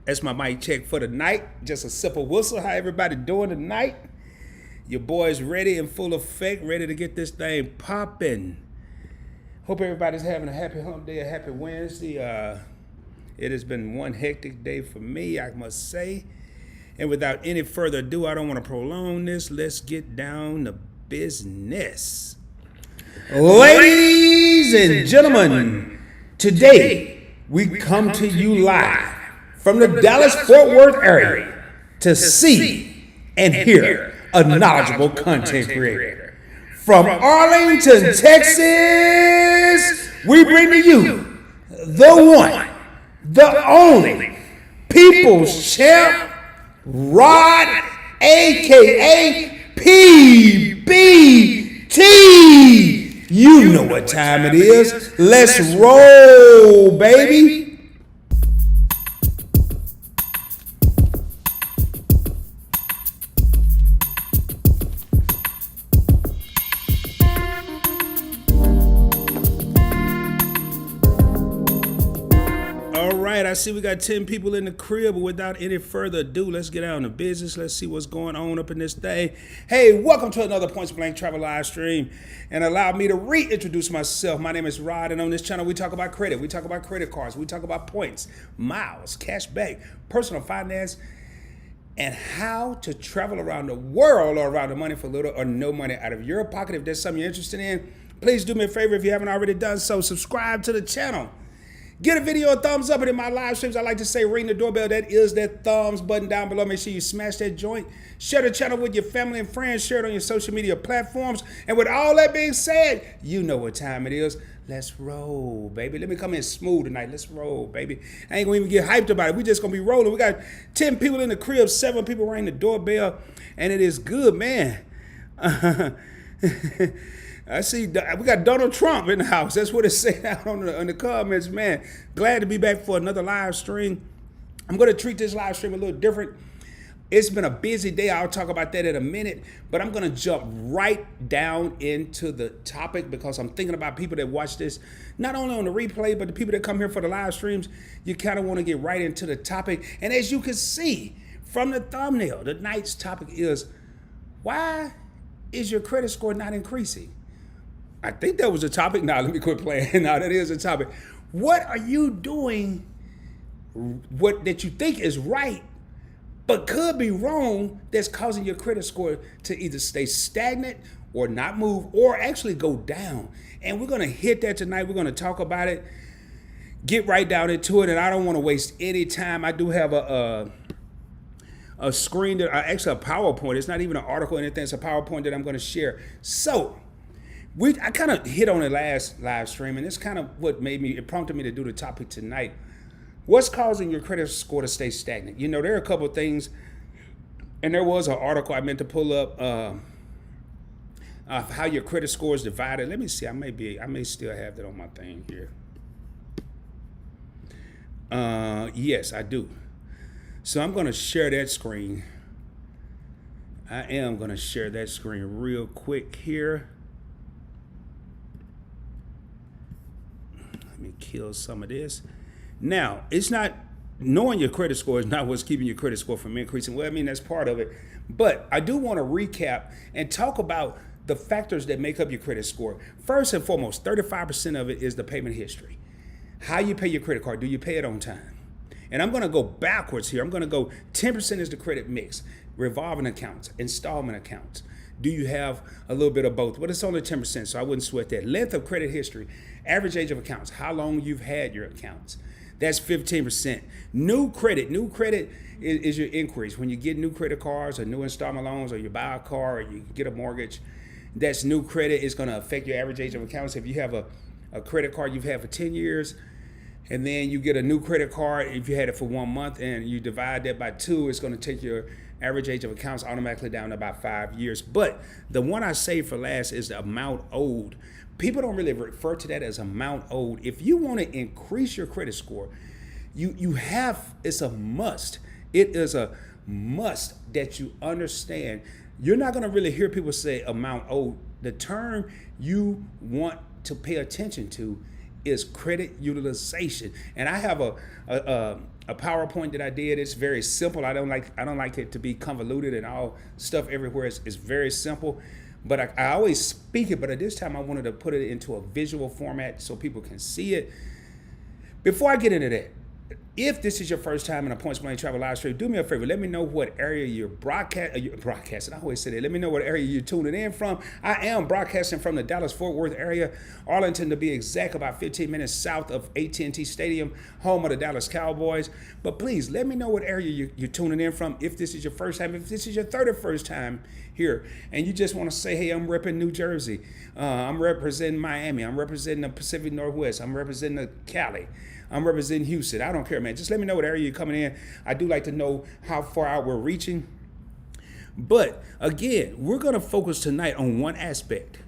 That's my mic check for the night. Just a simple whistle. How everybody doing tonight? Your boy's ready and full effect, ready to get this thing popping. Hope everybody's having a happy hump day, a happy Wednesday. It has been one hectic day for me, I must say. And without any further ado, I don't want to prolong this. Let's get down to business. Ladies and gentlemen, today we come to you live from the Dallas-Fort Worth area to see and hear a knowledgeable content creator. From Arlington, Texas, we bring to you the one, the only People's Champ, Rod, a.k.a. PBT. You know what time it is. Let's roll, baby. I see we got 10 people in the crib, but without any further ado, let's get down to business. Let's see what's going on up in this thing. Hey, welcome to another Points Blank Travel live stream. And allow me to reintroduce myself. My name is Rod, and on this channel, we talk about credit. We talk about credit cards. We talk about points, miles, cash back, personal finance, and how to travel around the world or around the money for little or no money out of your pocket. If there's something you're interested in, please do me a favor. If you haven't already done so, subscribe to the channel. Get a video a thumbs up, and in my live streams, I like to say ring the doorbell. That is that thumbs button down below. Make sure you smash that joint. Share the channel with your family and friends. Share it on your social media platforms. And with all that being said, you know what time it is. Let's roll, baby. Let me come in smooth tonight. Let's roll, baby. I ain't gonna even get hyped about it. We just gonna be rolling. We got 10 people in the crib, 7 people ring the doorbell, and it is good, man. I see we got Donald Trump in the house. That's what it's saying out on the comments, man. Glad to be back for another live stream. I'm going to treat this live stream a little different. It's been a busy day. I'll talk about that in a minute. But I'm going to jump right down into the topic because I'm thinking about people that watch this, not only on the replay, but the people that come here for the live streams. You kind of want to get right into the topic. And as you can see from the thumbnail, tonight's topic is, why is your credit score not increasing? I think that was a topic. Now, let me quit playing. Now, that is a topic. What are you doing that you think is right, but could be wrong, that's causing your credit score to either stay stagnant or not move or actually go down? And we're going to hit that tonight. We're going to talk about it, get right down into it, and I don't want to waste any time. I do have a screen, actually a PowerPoint. It's not even an article or anything. It's a PowerPoint that I'm going to share. So, I kind of hit on it last live stream, and it's kind of what it prompted me to do the topic tonight. What's causing your credit score to stay stagnant? You know, there are a couple of things, and there was an article I meant to pull up how your credit score is divided. Let me see. I may still have that on my thing here. Yes, I do. So I'm going to share that screen. I am going to share that screen real quick here. Let me kill some of this. Now, it's not, knowing your credit score is not what's keeping your credit score from increasing. Well, I mean, that's part of it. But I do want to recap and talk about the factors that make up your credit score. First and foremost, 35% of it is the payment history. How you pay your credit card. Do you pay it on time? And I'm going to go backwards here. I'm going to go 10% is the credit mix, revolving accounts, installment accounts. Do you have a little bit of both? But it's only 10%, so I wouldn't sweat that. Length of credit history, average age of accounts, how long you've had your accounts. That's 15%. New credit is your increase. When you get new credit cards or new installment loans, or you buy a car or you get a mortgage, that's new credit. Is going to affect your average age of accounts. If you have a credit card you've had for 10 years, and then you get a new credit card, if you had it for 1 month and you divide that by 2, it's going to take your average age of accounts automatically down to about 5 years. But the one I saved for last is the amount owed. People don't really refer to that as amount owed. If you want to increase your credit score, it's a must. It is a must that you understand. You're not going to really hear people say amount owed. The term you want to pay attention to is credit utilization. And I have a PowerPoint that I did. It's very simple. I don't like it to be convoluted and all stuff everywhere. It's very simple. But I always speak it, but at this time I wanted to put it into a visual format so people can see it. Before I get into that, if this is your first time in a Points Blank Travel live stream, do me a favor. Let me know what area you're broadcasting. I always say that. Let me know what area you're tuning in from. I am broadcasting from the Dallas-Fort Worth area, Arlington to be exact, about 15 minutes south of AT&T Stadium, home of the Dallas Cowboys. But please, let me know what area you're tuning in from. If this is your first time, if this is your 31st time here, and you just want to say, hey, I'm repping New Jersey. I'm representing Miami. I'm representing the Pacific Northwest. I'm representing the Cali. I'm representing Houston. I don't care, man. Just let me know what area you're coming in. I do like to know how far out we're reaching. But again, we're going to focus tonight on one aspect,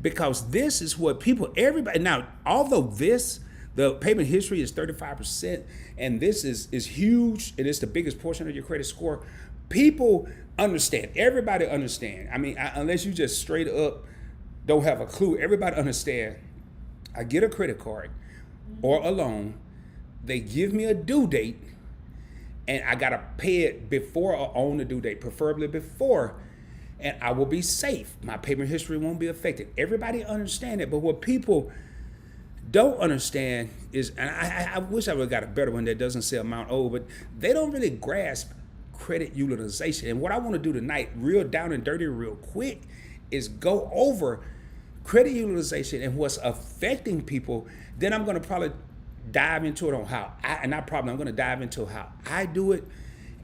because this is what everybody, now, although the payment history is 35%, and this is huge, and it's the biggest portion of your credit score, people understand. Everybody understand. I mean, unless you just straight up don't have a clue, everybody understand. I get a credit card or a loan, they give me a due date, and I gotta pay it before or on the due date, preferably before, and I will be safe. My payment history won't be affected. Everybody understand it, but what people don't understand is, and I wish I would have got a better one that doesn't say amount owed, but they don't really grasp credit utilization. And what I want to do tonight, real down and dirty, real quick, is go over credit utilization and what's affecting people. Then I'm going to probably dive into it on how I'm going to dive into how I do it.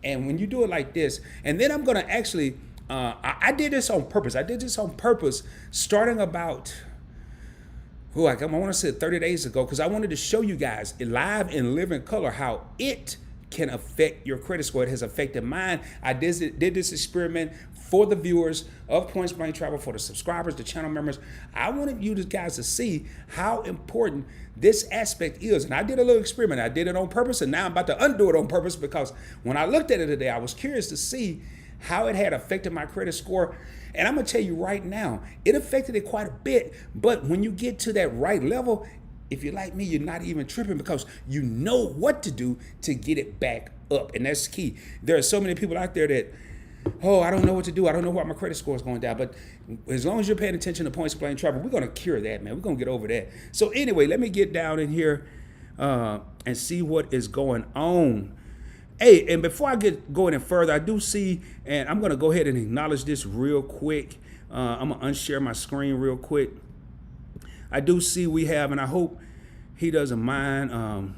And when you do it like this, and then I'm going to actually, I did this on purpose. I did this on purpose starting about, I want to say 30 days ago, because I wanted to show you guys live in living color how it can affect your credit score. It has affected mine. I did this experiment for the viewers of Points Blank Travel, for the subscribers, the channel members. I wanted you guys to see how important this aspect is. And I did a little experiment. I did it on purpose, and now I'm about to undo it on purpose, because when I looked at it today, I was curious to see how it had affected my credit score. And I'm going to tell you right now, it affected it quite a bit. But when you get to that right level, if you're like me, you're not even tripping, because you know what to do to get it back up. And that's key. There are so many people out there that, I don't know what to do. I don't know why my credit score is going down. But as long as you're paying attention to Points Blank Travel, we're going to cure that, man. We're going to get over that. So anyway, let me get down in here and see what is going on. Hey, and before I go any further, I do see, and I'm going to go ahead and acknowledge this real quick. I'm going to unshare my screen real quick. I do see we have, and I hope he doesn't mind.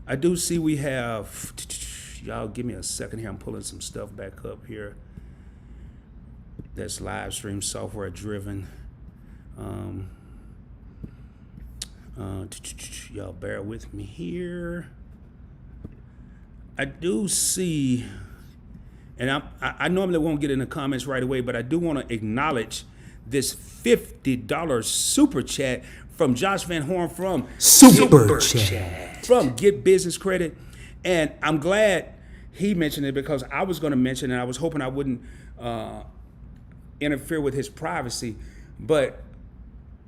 I do see we have, y'all give me a second here. I'm pulling some stuff back up here. That's live stream software driven. Y'all bear with me here. I do see, and I normally won't get in the comments right away, but I do want to acknowledge this $50 super chat from Josh Van Horn from Super Chat from Get Business Credit. And I'm glad he mentioned it, because I was going to mention it. I was hoping I wouldn't interfere with his privacy. But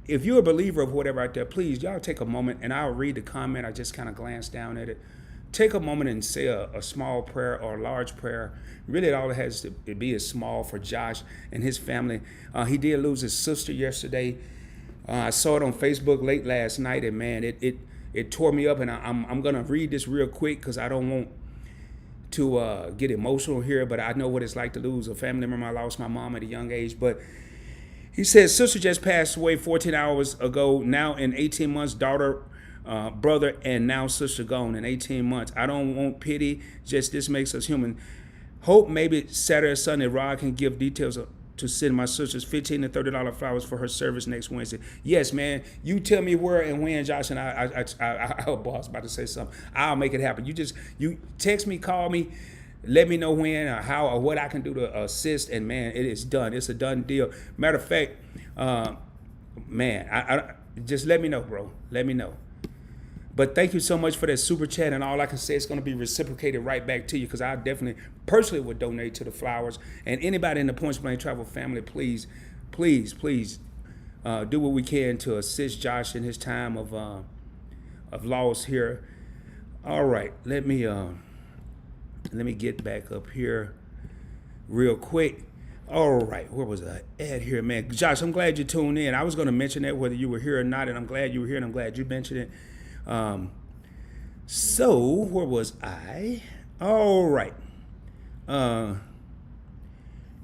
if you're a believer of whatever out there, please, y'all take a moment, and I'll read the comment. I just kind of glanced down at it. Take a moment and say a small prayer or a large prayer. Really, all it has to be is small for Josh and his family. He did lose his sister yesterday. I saw it on Facebook late last night, and man, it tore me up. And I'm gonna read this real quick, because I don't want to get emotional here, but I know what it's like to lose a family member. I lost my mom at a young age, but he says, sister just passed away 14 hours ago. Now in 18 months, daughter, brother, and now sister gone in 18 months. I don't want pity, just this makes us human. Hope maybe Saturday or Sunday, Rod can give details to send my sister's $15 to $30 flowers for her service next Wednesday. Yes, man. You tell me where and when, Josh, and I was about to say something. I'll make it happen. You text me, call me, let me know when or how or what I can do to assist, and man, it is done. It's a done deal. Matter of fact, man, I just let me know, bro. Let me know. But thank you so much for that super chat, and all I can say is going to be reciprocated right back to you, because I definitely personally would donate to the flowers. And anybody in the Points Blank Travel family, please do what we can to assist Josh in his time of loss here. All right, let me get back up here real quick. All right, where was I at here, man? Josh, I'm glad you tuned in. I was going to mention that whether you were here or not, and I'm glad you were here, and I'm glad you mentioned it. So where was I? All right.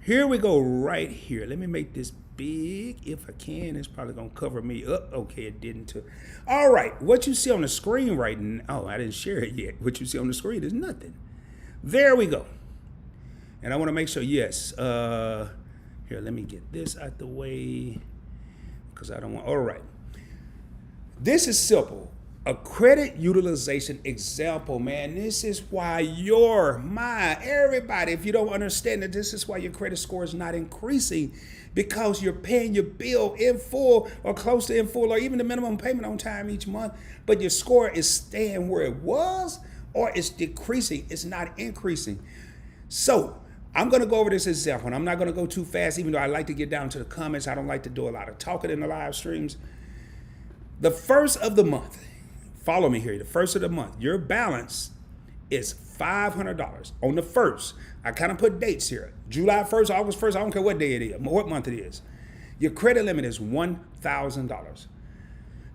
Here we go right here. Let me make this big if I can. It's probably going to cover me up. Okay, it didn't. Too. All right, what you see on the screen right now, oh, I didn't share it yet. What you see on the screen is nothing. There we go. And I want to make sure, yes. Here, let me get this out the way because I don't want, all right. This is simple. A credit utilization example, man. This is why everybody, if you don't understand it, this is why your credit score is not increasing because you're paying your bill in full or close to in full or even the minimum payment on time each month, but your score is staying where it was or it's decreasing. It's not increasing. So I'm going to go over this example, and I'm not going to go too fast, even though I like to get down to the comments. I don't like to do a lot of talking in the live streams. The first of the month, follow me here, the first of the month, your balance is $500 on the first. I kind of put dates here. July 1st, August 1st, I don't care what day it is, what month it is. Your credit limit is $1,000.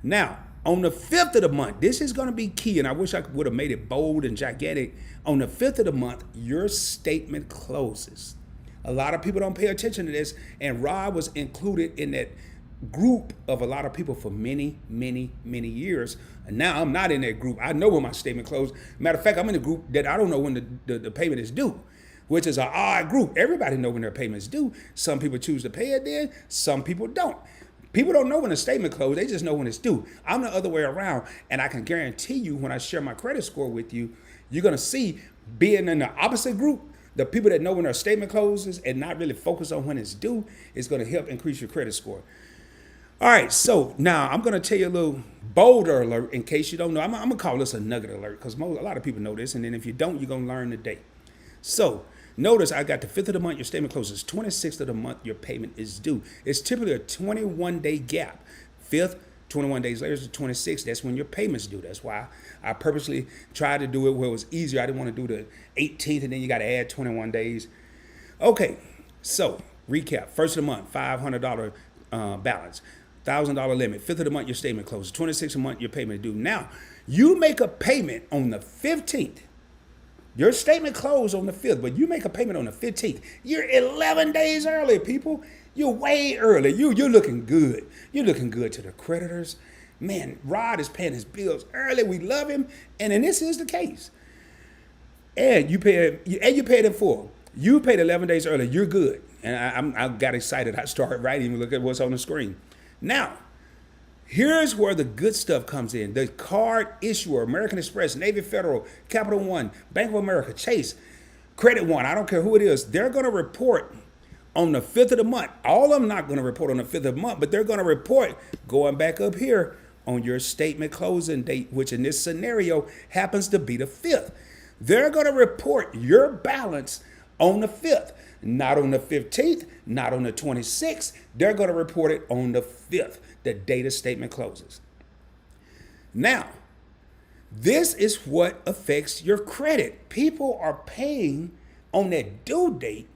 Now, on the 5th of the month, this is going to be key, and I wish I would have made it bold and gigantic. On the 5th of the month, your statement closes. A lot of people don't pay attention to this, and Rod was included in that group of a lot of people for many, many, many years. And now I'm not in that group. I know when my statement closed. Matter of fact, I'm in a group that I don't know when the payment is due, which is an odd group. Everybody know when their payment is due. Some people choose to pay it then, some people don't. People don't know when the statement closed, they just know when it's due. I'm the other way around, and I can guarantee you when I share my credit score with you, you're gonna see being in the opposite group, the people that know when their statement closes and not really focus on when it's due is gonna help increase your credit score. All right, so now I'm gonna tell you a little bolder alert in case you don't know. I'm gonna call this a nugget alert because a lot of people know this, and then if you don't, you're gonna learn today. So notice I got the 5th of the month, your statement closes. 26th of the month, your payment is due. It's typically a 21-day gap. 5th, 21 days later is the 26th. That's when your payment's due. That's why I purposely tried to do it where it was easier. I didn't want to do the 18th and then you got to add 21 days. Okay, so recap. 1st of the month, $500 balance. $1,000 limit. 5th of the month, your statement closes. 26th of the month, your payment is due. Now, you make a payment on the 15th. Your statement closed on the 5th, but you make a payment on the 15th. You're 11 days early, people. You're way early. You're looking good. You're looking good to the creditors. Man, Rod is paying his bills early. We love him. And then this is the case. And you paid in full. You paid 11 days early. You're good. And I got excited. I started writing. Look at what's on the screen. Now, here's where the good stuff comes in. The card issuer, American Express, Navy Federal, Capital One, Bank of America, Chase, Credit One, I don't care who it is, they're going to report on the 5th of the month. All of them not going to report on the 5th of the month, but they're going to report going back up here on your statement closing date, which in this scenario happens to be the 5th. They're going to report your balance on the 5th. Not on the 15th, not on the 26th. They're going to report it on the 5th, the date the statement closes. Now, this is what affects your credit. People are paying on that due date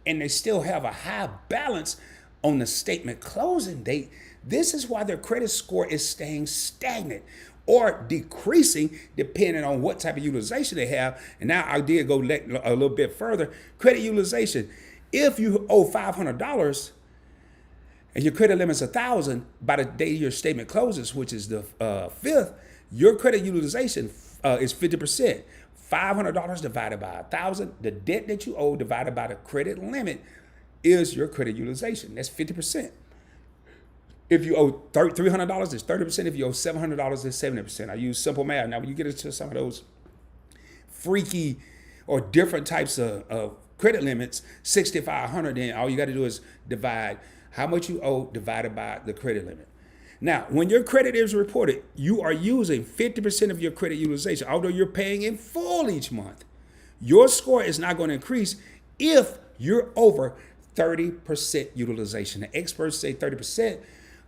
and they still have a high balance on the statement closing date. This is why their credit score is staying stagnant or decreasing depending on what type of utilization they have. And now I did go a little bit further. Credit utilization. If you owe $500 and your credit limit's $1,000 by the day your statement closes, which is the 5th, your credit utilization is 50%. $500 divided by $1,000, the debt that you owe divided by the credit limit is your credit utilization. That's 50%. If you owe $300, it's 30%. If you owe $700, it's 70%. I use simple math. Now, when you get into some of those freaky or different types of credit limits, $6,500, then all you got to do is divide how much you owe divided by the credit limit. Now, when your credit is reported, you are using 50% of your credit utilization, although you're paying in full each month. Your score is not going to increase if you're over 30% utilization. The experts say 30%.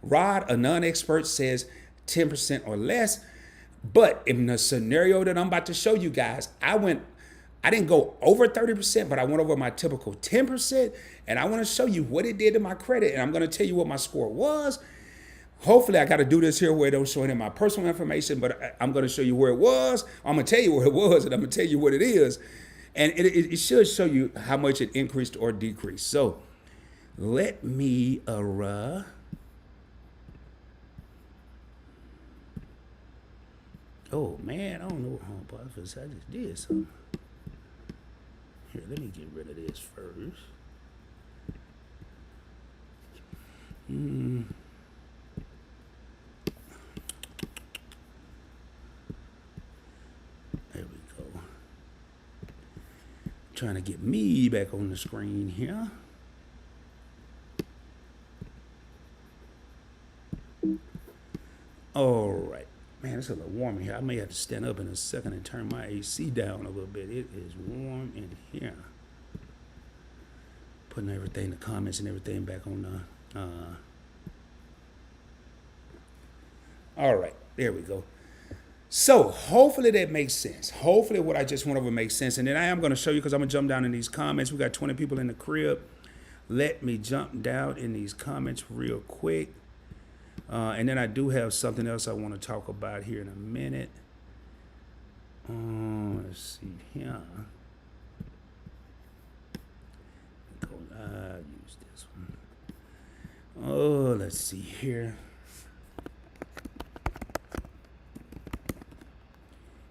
Rod, a non-expert, says 10% or less. But in the scenario that I'm about to show you guys, I didn't go over 30%, but I went over my typical 10%. And I want to show you what it did to my credit. And I'm going to tell you what my score was. Hopefully I got to do this here where it don't show any of my personal information, but I'm going to show you where it was. I'm going to tell you where it was, and I'm going to tell you what it is. And it should show you how much it increased or decreased. So let me, oh man, I don't know what home office. I just did something. Here, let me get rid of this first. There we go. Trying to get me back on the screen here. All right. Man, it's a little warm in here. I may have to stand up in a second and turn my AC down a little bit. It is warm in here. Putting everything, the comments and everything back on the... All right, there we go. So hopefully that makes sense. Hopefully what I just went over makes sense. And then I am going to show you, because I'm going to jump down in these comments. We got 20 people in the crib. Let me jump down in these comments real quick. And then I do have something else I want to talk about here in a minute. Let's see here. Go live, use this one. Oh, let's see here.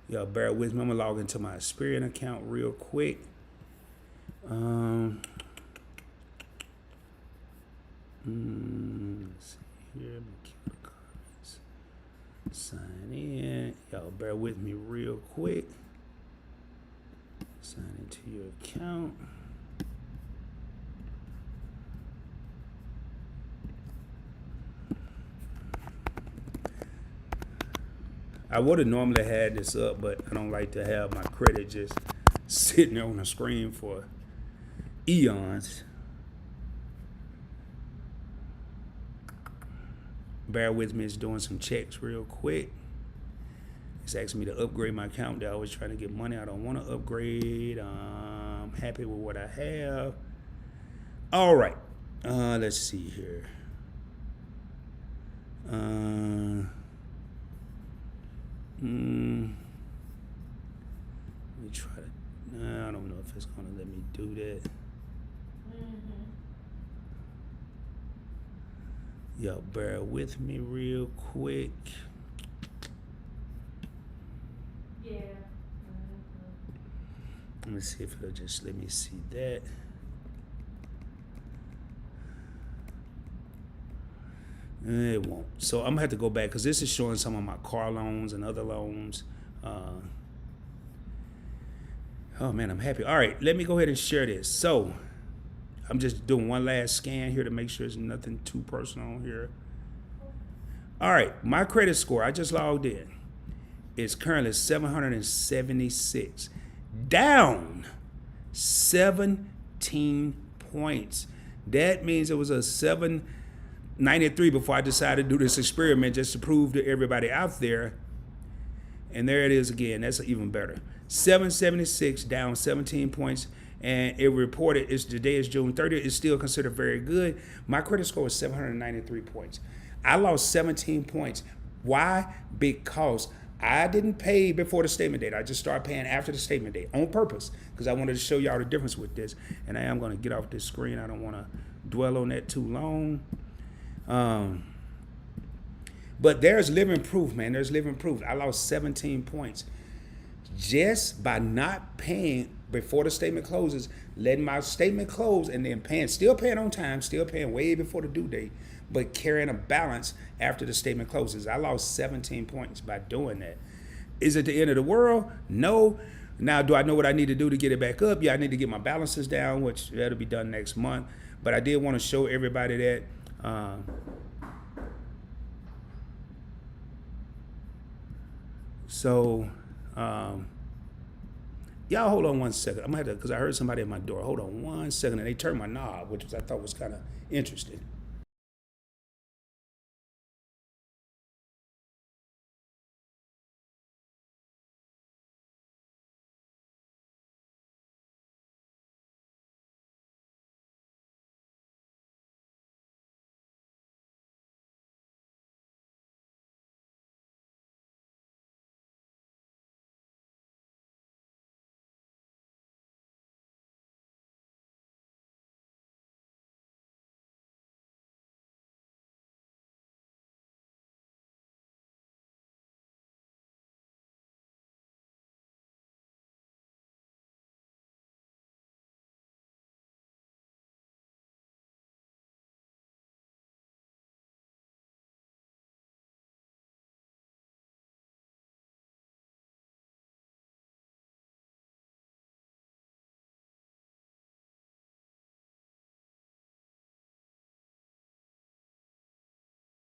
Y'all bear with me. I'm gonna log into my Experian account real quick. Let's see here. Comments. Sign in. Y'all bear with me real quick. Sign into your account. I would have normally had this up, but I don't like to have my credit just sitting on the screen for eons. Bear with me, it's doing some checks real quick. It's asking me to upgrade my account. They're always trying to get money. I don't want to upgrade. I'm happy with what I have. All right, let's see here. Let me try to, I don't know if it's gonna let me do that. Y'all bear with me real quick. Yeah. Let me see if it'll just let me see that. It won't. So I'm gonna have to go back, because this is showing some of my car loans and other loans. Oh man, I'm happy. All right, let me go ahead and share this. So I'm just doing one last scan here to make sure there's nothing too personal here. All right, my credit score, I just logged in, is currently 776, down 17 points. That means it was a 793 before I decided to do this experiment, just to prove to everybody out there. And there it is again. That's even better. 776, down 17 points. And it reported, today is June 30th. It's still considered very good. My credit score was 793 points. I lost 17 points. Why? Because I didn't pay before the statement date. I just started paying after the statement date on purpose, because I wanted to show y'all the difference with this. And I am going to get off this screen. I don't want to dwell on that too long. But there's living proof, man. There's living proof. I lost 17 points just by not paying before the statement closes, letting my statement close, and then still paying on time, still paying way before the due date, but carrying a balance after the statement closes. I lost 17 points by doing that. Is it the end of the world? No. Now, do I know what I need to do to get it back up? Yeah, I need to get my balances down, which that'll be done next month. But I did want to show everybody that. Y'all hold on one second. I'm gonna have to, because I heard somebody at my door. Hold on one second, and they turned my knob, which I thought was kind of interesting.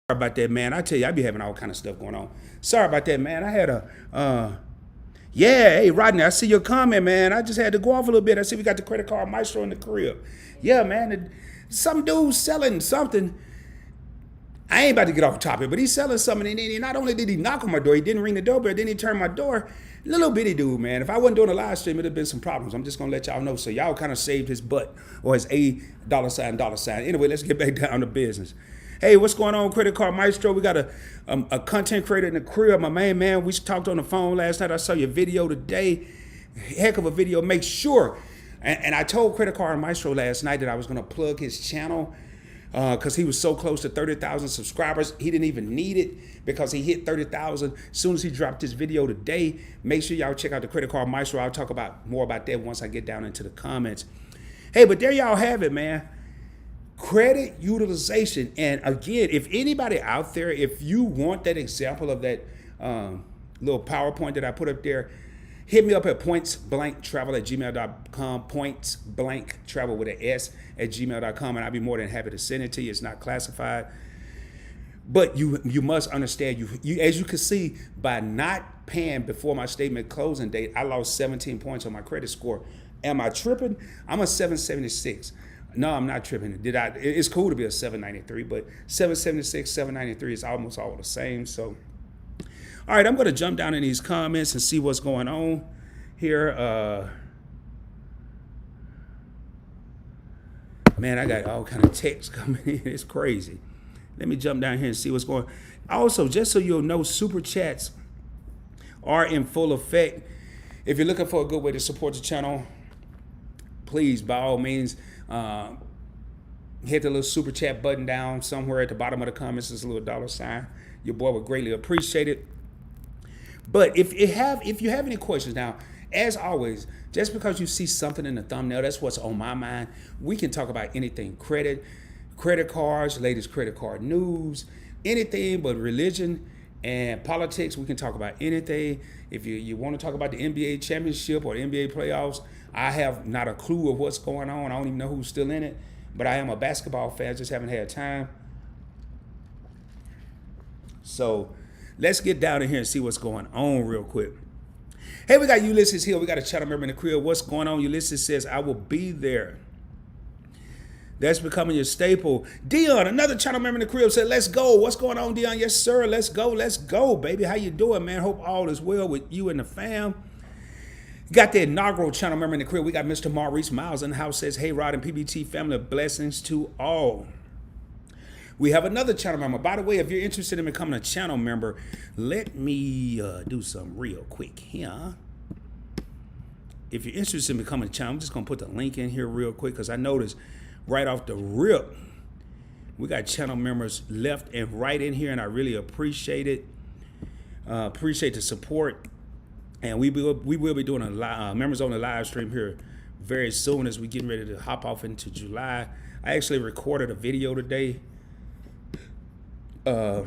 about that, man. I tell you, I be having all kind of stuff going on. Sorry about that, man. I had yeah, hey, Rodney, I see your comment, man. I just had to go off a little bit. I see we got the credit card maestro in the crib. Yeah, man, some dude selling something. I ain't about to get off topic, but he's selling something, and he, not only did he knock on my door, he didn't ring the doorbell, then he turned my door. Little bitty dude, man. If I wasn't doing a live stream, it'd have been some problems. I'm just gonna let y'all know, so y'all kind of saved his butt or his $$. Anyway, let's get back down to business. Hey, what's going on, Credit Card Maestro? We got a content creator in the crib, my main man. We talked on the phone last night. I saw your video today. Heck of a video. Make sure, and I told Credit Card Maestro last night that I was gonna plug his channel because he was so close to 30,000 subscribers. He didn't even need it because he hit 30,000 as soon as he dropped this video today. Make sure y'all check out the Credit Card Maestro. I'll talk about more about that once I get down into the comments. Hey, but there y'all have it, man. Credit utilization. And again, if anybody out there, if you want that example of that little PowerPoint that I put up there, hit me up at pointsblanktravel@gmail.com, pointsblanktravel with an S at gmail.com, and I'll be more than happy to send it to you. It's not classified. But you must understand, you as you can see, by not paying before my statement closing date, I lost 17 points on my credit score. Am I tripping? I'm a 776. No, I'm not tripping. It's cool to be a 793, but 776, 793 is almost all the same. So, all right, I'm going to jump down in these comments and see what's going on here. Man, I got all kind of texts coming in. It's crazy. Let me jump down here and see what's going on. Also, just so you'll know, super chats are in full effect. If you're looking for a good way to support the channel, please, by all means, hit the little super chat button down somewhere at the bottom of the comments. There's a little $sign. Your boy would greatly appreciate it. But if you have any questions now, as always, just because you see something in the thumbnail, that's what's on my mind. We can talk about anything: credit cards, latest credit card news, anything but religion and politics. We can talk about anything. If you want to talk about the NBA championship or the NBA playoffs, I have not a clue of what's going on. I don't even know who's still in it, but I am a basketball fan. Just haven't had time. So let's get down in here and see what's going on real quick. Hey, we got Ulysses here. We got a channel member in the crib. What's going on? Ulysses says, I will be there. That's becoming your staple. Dion, another channel member in the crib, said, let's go. What's going on, Dion? Yes, sir. Let's go, baby. How you doing, man? Hope all is well with you and the fam. Got the inaugural channel member in the crib. We got Mr. Maurice Miles in the house. Says, hey, Rod and PBT family, blessings to all. We have another channel member. By the way, if you're interested in becoming a channel member, let me do something real quick here. If you're interested in becoming a channel, I'm just going to put the link in here real quick because I noticed right off the rip, we got channel members left and right in here, and I really appreciate it. Appreciate the support. And we will be doing a members only live stream here very soon as we getting ready to hop off into July. I actually recorded a video today. I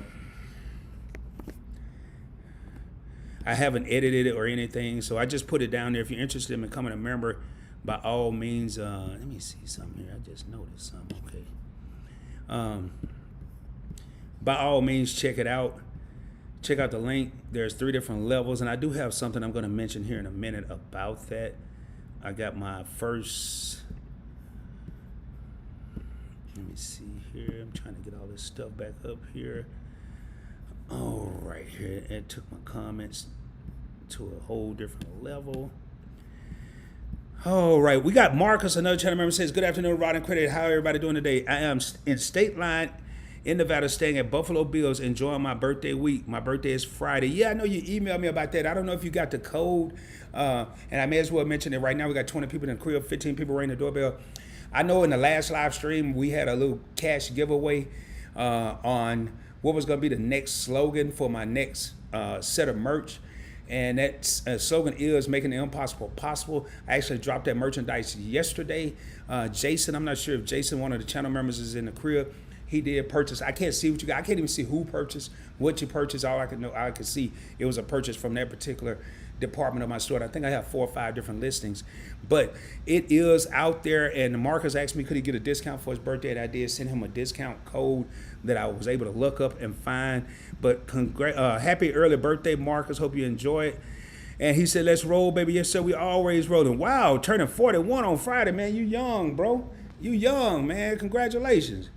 haven't edited it or anything, so I just put it down there. If you're interested in becoming a member, by all means, let me see something here. I just noticed something. Okay. By all means, check it out. Check out the link. There's 3 different levels, and I do have something I'm going to mention here in a minute about that. I got my first. Let me see here. I'm trying to get all this stuff back up here. All right, here it took my comments to a whole different level. All right, we got Marcus, another channel member, says, good afternoon, Rod and Credit. How everybody doing today? I am in State Line in Nevada, staying at Buffalo Bills, enjoying my birthday week. My birthday is Friday. Yeah, I know you emailed me about that. I don't know if you got the code, and I may as well mention it right now. We got 20 people in the crib, 15 people ringing the doorbell. I know in the last live stream, we had a little cash giveaway on what was going to be the next slogan for my next set of merch. And that slogan is making the impossible possible. I actually dropped that merchandise yesterday. Jason, I'm not sure if Jason, one of the channel members, is in the crib. He did purchase. I can't see what you got. I can't even see who purchased, what you purchased. All I could see, it was a purchase from that particular department of my store. I think I have 4 or 5 different listings, but it is out there. And Marcus asked me, could he get a discount for his birthday? And I did send him a discount code that I was able to look up and find. But happy early birthday, Marcus. Hope you enjoy it. And he said, let's roll, baby. Yes, sir. We always rolling. Wow, turning 41 on Friday, man. You young, bro. You young, man. Congratulations.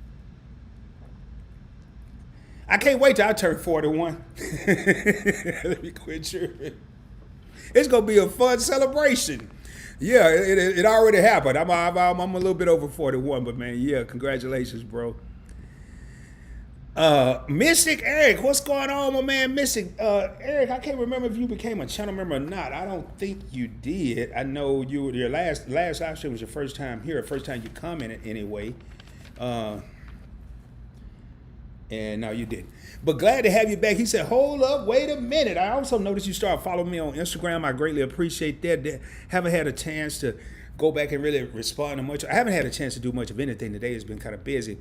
I can't wait till I turn 41. Let me quit chirping. It's going to be a fun celebration. Yeah, it already happened. I'm a little bit over 41, but, man, yeah, congratulations, bro. Mystic Eric, what's going on, my man? Mystic Eric, I can't remember if you became a channel member or not. I don't think you did. I know your last live stream was your first time here, first time you commented anyway. And no, you didn't. But glad to have you back. He said, hold up, wait a minute. I also noticed you started following me on Instagram. I greatly appreciate that. Haven't had a chance to go back and really respond to much. I haven't had a chance to do much of anything today. It's been kind of busy.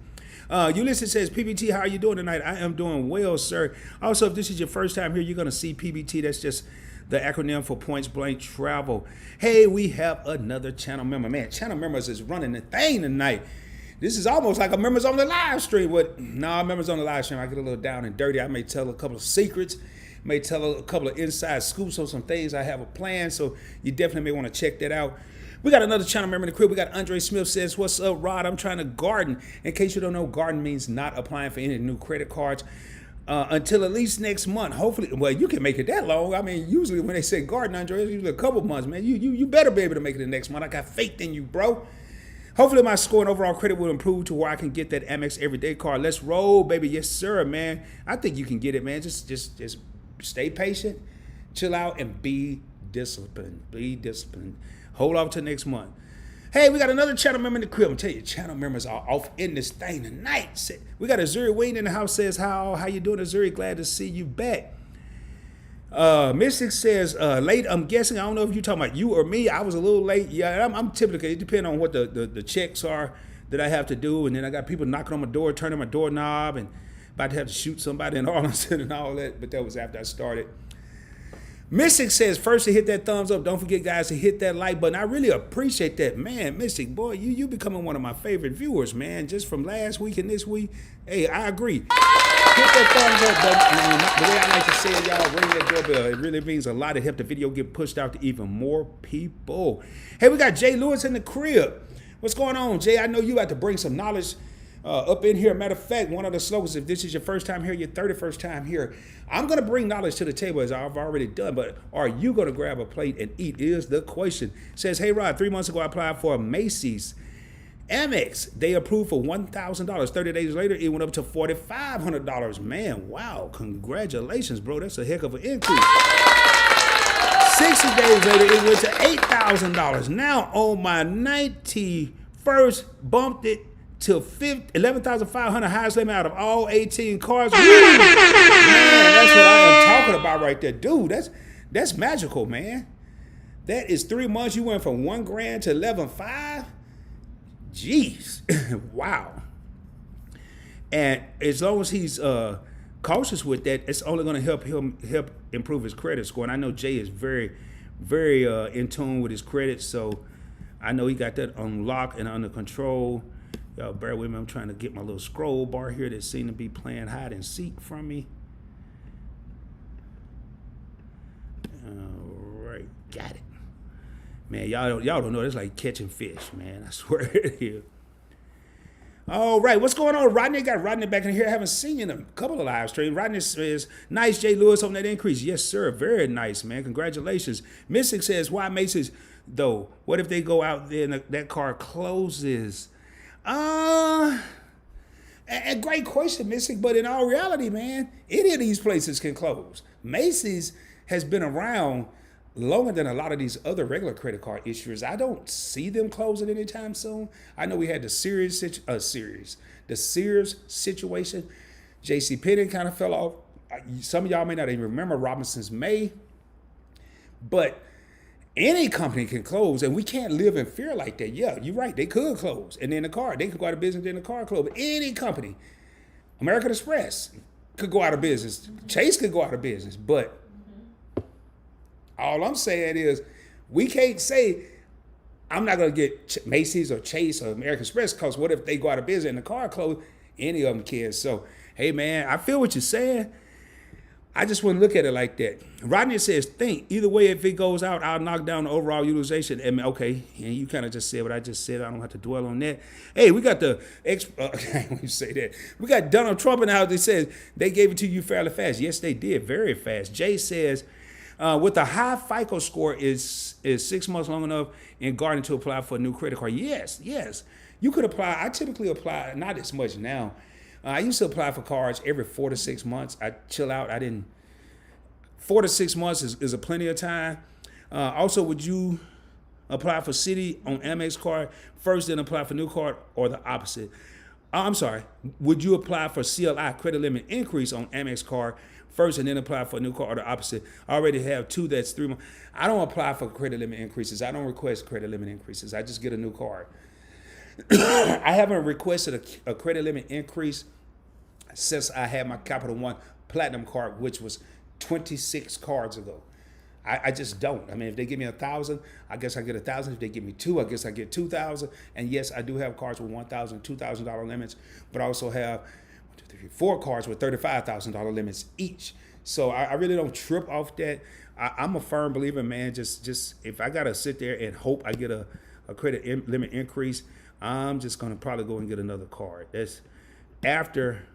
Ulysses says, PBT, how are you doing tonight? I am doing well, sir. Also, if this is your first time here, you're going to see PBT. That's just the acronym for Points Blank Travel. Hey, we have another channel member. Man, channel members is running the thing tonight. This is almost like a members on the live stream. Members on the live stream, I get a little down and dirty. I may tell a couple of secrets, may tell a couple of inside scoops on some things I have a plan. So you definitely may want to check that out. We got another channel member in the crib. We got Andre Smith says, what's up, Rod? I'm trying to garden. In case you don't know, garden means not applying for any new credit cards until at least next month. Hopefully, well, you can make it that long. I mean, usually when they say garden, Andre, it's usually a couple months, man. You better be able to make it the next month. I got faith in you, bro. Hopefully my score and overall credit will improve to where I can get that Amex Everyday card. Let's roll, baby. Yes, sir, man. I think you can get it, man. Just stay patient, chill out, and be disciplined. Be disciplined. Hold off till next month. Hey, we got another channel member in the crib. I'm telling you, channel members are off in this thing tonight. We got Azuri Wayne in the house. Says, how you doing, Azuri? Glad to see you back. Mystic says, late, I'm guessing. I don't know if you're talking about you or me. I was a little late. Yeah, I'm typically, it depends on what the checks are that I have to do. And then I got people knocking on my door, turning my doorknob, and about to have to shoot somebody in Arlington and all that. But that was after I started. Mystic says, first to hit that thumbs up. Don't forget, guys, to hit that like button. I really appreciate that. Man, Mystic, boy, you becoming one of my favorite viewers, man. Just from last week and this week. Hey, I agree. Hit that thumbs up button. The way I like to say it, y'all, ring that doorbell. It really means a lot to help the video get pushed out to even more people. Hey, we got Jay Lewis in the crib. What's going on, Jay? I know you have to bring some knowledge up in here. Matter of fact, one of the slogans, if this is your first time here, your 31st time here, I'm going to bring knowledge to the table as I've already done, but are you going to grab a plate and eat is the question. Says, hey, Rod, 3 months ago I applied for a Macy's Amex. They approved for $1,000. 30 days later, it went up to $4,500. Man, wow. Congratulations, bro. That's a heck of an increase. 60 days later, it went to $8,000. Now, on my 91st, bumped it to 11,500, highest limit out of all 18 cars. Man, that's what I am talking about right there. Dude, that's magical, man. That is 3 months. You went from $1,000 to 11,500. Jeez. Wow. And as long as he's cautious with that, it's only going to help improve his credit score. And I know Jay is very, very in tune with his credit, so I know he got that on lock and under control. Y'all bear with me. I'm trying to get my little scroll bar here that seemed to be playing hide and seek from me. All right, got it. Man, y'all don't know. It's like catching fish, man. I swear it is. All right, what's going on? Rodney, got Rodney back in here. I haven't seen you in a couple of live streams. Rodney says, nice, Jay Lewis, on that increase. Yes, sir. Very nice, man. Congratulations. Mystic says, why Macy's, though? What if they go out there and that car closes? A great question, Mystic, but in all reality, man, any of these places can close. Macy's has been around longer than a lot of these other regular credit card issuers. I don't see them closing anytime soon. I know we had the Sears situation. JCPenney kind of fell off. Some of y'all may not even remember Robinson's May, but any company can close, and we can't live in fear like that. Yeah, you're right. They could close, and then they could go out of business, then the car close. But any company, American Express could go out of business. Chase could go out of business, but All I'm saying is we can't say I'm not going to get Macy's or Chase or American Express because what if they go out of business and the car closed? Any of them can. So, hey, man, I feel what you're saying. I just wouldn't look at it like that. Rodney says, think. Either way, if it goes out, I'll knock down the overall utilization. And okay, and you kind of just said what I just said. I don't have to dwell on that. Hey, we got the, when you say that, we got Donald Trump in the house that says they gave it to you fairly fast. Yes, they did, very fast. Jay says, with a high FICO score, is 6 months long enough in Garden to apply for a new credit card? Yes. You could apply. I typically apply, not as much now. I used to apply for cards every 4 to 6 months. I chill out. 4 to 6 months is a plenty of time. Also, would you apply for Citi on Amex card first, then apply for new card, or the opposite? I'm sorry. Would you apply for CLI, credit limit increase, on Amex card first and then apply for a new card, or the opposite? I already have 2 that's 3 months. I don't apply for credit limit increases. I don't request credit limit increases. I just get a new card. I haven't requested a credit limit increase since I had my Capital One Platinum card, which was 26 cards ago. I just don't. I mean, if they give me 1,000, I guess I get 1,000. If they give me 2, I guess I get 2,000. And yes, I do have cards with $1,000, $2,000 limits, but I also have 4 cards with $35,000 limits each. So I really don't trip off that. I'm a firm believer, man. Just if I gotta sit there and hope I get a credit limit increase, I'm just gonna probably go and get another card. That's after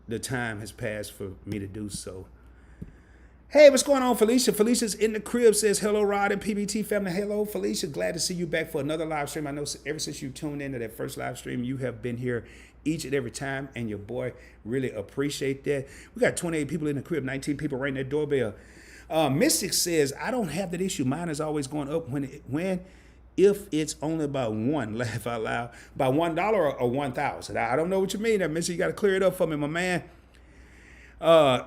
the time has passed for me to do so. Hey, what's going on, Felicia? Felicia's in the crib, says, hello, Rod and PBT family. Hello, Felicia. Glad to see you back for another live stream. I know ever since you tuned into that first live stream, you have been here each and every time, and your boy really appreciate that. We got 28 people in the crib, 19 people ringing that doorbell. Mystic says, I don't have that issue. Mine is always going up if it's only about one, laugh out loud, by $1 or 1,000. I don't know what you mean there, Mystic. You got to clear it up for me, my man.